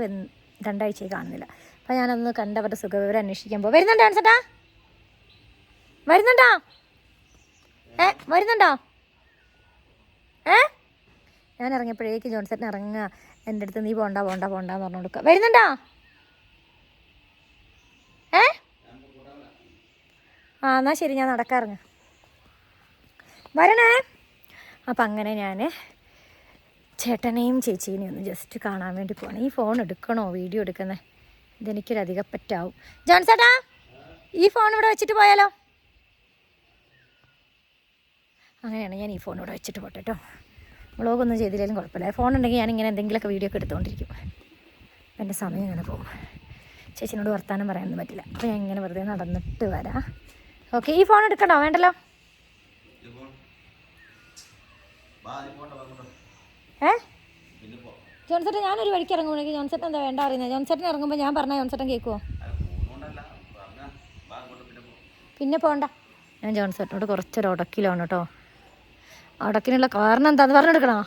2 ആഴ്ചയായി കാണുന്നില്ല. അപ്പോൾ ഞാനൊന്ന് കണ്ട് അവരുടെ സുഖവിവരം അന്വേഷിക്കാൻ പോകും. വരുന്നുണ്ടോ ആൻസേട്ടാ? വരുന്നുണ്ടോ? വരുന്നുണ്ടോ? ഞാൻ ഇറങ്ങിയപ്പോഴേക്ക് ജോൺസേട്ടൻ ഇറങ്ങുക എൻ്റെ അടുത്ത് നീ പോണ്ട എന്ന് പറഞ്ഞു കൊടുക്കുക. വരുന്നുണ്ടോ? എന്നാൽ ശരി, ഞാൻ നടക്കാറുങ്ങ വരണേ. അപ്പം അങ്ങനെ ഞാൻ ചേട്ടനെയും ചേച്ചീനെയും ഒന്ന് ജസ്റ്റ് കാണാൻ വേണ്ടി പോകണം. ഈ ഫോൺ എടുക്കണോ വീഡിയോ എടുക്കുന്നത്? ഇതെനിക്കൊരധികം പറ്റാവും. ജോൺസേട്ടാ ഈ ഫോൺ ഇവിടെ വെച്ചിട്ട് പോയാലോ? അങ്ങനെയാണ് ഞാൻ ഈ ഫോൺ ഇവിടെ വെച്ചിട്ട് പോട്ടെ കേട്ടോ. വ്ളോഗൊന്നും ചെയ്തില്ലെങ്കിലും കുഴപ്പമില്ല. ഫോൺ ഉണ്ടെങ്കിൽ ഞാനിങ്ങനെ എന്തെങ്കിലുമൊക്കെ വീഡിയോ ഒക്കെ എടുത്തുകൊണ്ടിരിക്കും. എൻ്റെ സമയം ഇങ്ങനെ പോകും. ചേച്ചിനോട് വർത്താനം പറയാനൊന്നും പറ്റില്ല. അപ്പോൾ ഞാൻ ഇങ്ങനെ വെറുതെ നടന്നിട്ട് വരാം. ഓക്കെ, ഈ ഫോൺ എടുക്കണോ? വേണ്ടല്ലോ. ജോൺസേട്ടൻ ഞാനൊരു വഴിക്ക് ഇറങ്ങുമ്പോഴേക്ക് ജോൺസേട്ടൻ എന്താ വേണ്ട അറിയുന്നത്? ജോൺസേട്ടൻ ഇറങ്ങുമ്പോൾ ഞാൻ പറഞ്ഞാൽ ജോൺസേട്ടൻ കേൾക്കുമോ? പിന്നെ പോണ്ട. ഞാൻ ജോൺസേട്ടനോട് കുറച്ചൊരു ഉടക്കിലാണ് കേട്ടോ. ഉടക്കിനുള്ള കാരണം എന്താന്ന് പറഞ്ഞെടുക്കണോ?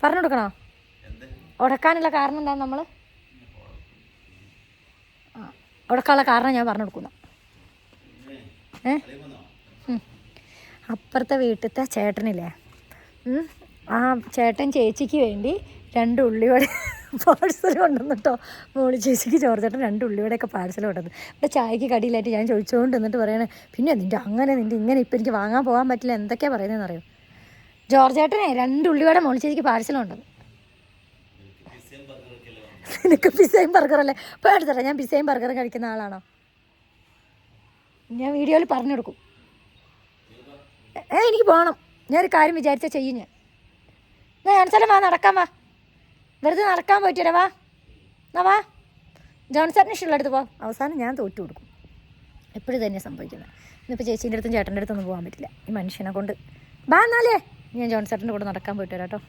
പറഞ്ഞെടുക്കണോ? ഉടക്കാനുള്ള കാരണം എന്താന്ന് നമ്മൾ ഉടക്കാനുള്ള കാരണം ഞാൻ പറഞ്ഞു കൊടുക്കുന്നു. അപ്പുറത്തെ വീട്ടിലത്തെ ചേട്ടനില്ലേ, ആ ചേട്ടൻ ചേച്ചിക്ക് വേണ്ടി 2 ഉള്ളിവട പാഴ്സൽ കൊണ്ടുവന്നിട്ടോ. മോളി ചേച്ചിക്ക് ചോർച്ചേട്ടൻ 2 ഉള്ളിവടയൊക്കെ പാഴ്സൽ കൊണ്ടുവന്നു. ഇവിടെ ചായക്ക് കടിയിലായിട്ട് ഞാൻ ചോദിച്ചുകൊണ്ട് എന്നിട്ട് പറയണേ, പിന്നെ നിൻ്റെ ഇങ്ങനെ ഇപ്പം എനിക്ക് വാങ്ങാൻ പോകാൻ പറ്റില്ല എന്തൊക്കെയാണ് പറയുന്നതെന്ന് അറിയോ? ജോർജേട്ടനെ 2 ഉള്ളിവട മോളി ചേച്ചിക്ക് പാഴ്സൽ കൊണ്ടുവന്നു. നിനക്ക് പിസയും ബർഗറല്ലേ? ഇപ്പോൾ എടുത്തട്ടെ, ഞാൻ പിസയും ബർഗറും കഴിക്കുന്ന ആളാണോ? ഞാൻ വീഡിയോയിൽ പറഞ്ഞു കൊടുക്കും. എനിക്ക് പോകണം. ഞാനൊരു കാര്യം വിചാരിച്ചാൽ ചെയ്യും. ഞാൻ വാ നടക്കാൻ വാ. വെറുതെ നടക്കാൻ പോയിട്ടേ വാ. എന്നാ വാ. ജോൺസേട്ടന് ഇഷ്ടമുള്ളടുത്ത് പോകാം, അവസാനം ഞാൻ തോറ്റു കൊടുക്കും. എപ്പോഴും തന്നെ സംഭവിക്കുന്നത്. ഇന്നിപ്പോൾ ചേച്ചീൻ്റെ അടുത്തും ചേട്ടൻ്റെ അടുത്തൊന്നും പോകാൻ പറ്റില്ല ഈ മനുഷ്യനെ കൊണ്ട്. ബാ എന്നാലേ ഞാൻ ജോൺസേട്ടൻ്റെ കൂടെ നടക്കാൻ പോയിട്ട് വരാം കേട്ടോ.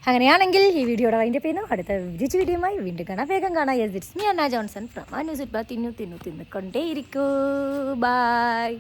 അങ്ങനെയാണെങ്കിൽ ഈ വീഡിയോയുടെ അതിൻ്റെ പേരും അടുത്ത വിരിച്ച് വീഡിയോയുമായി വീണ്ടും കാണാം. വേഗം കാണാം. Yes it's me Anna Johnson from news it. തിന്നു തിന്നു തിന്നുകൊണ്ടേയിരിക്കൂ. ബൈ.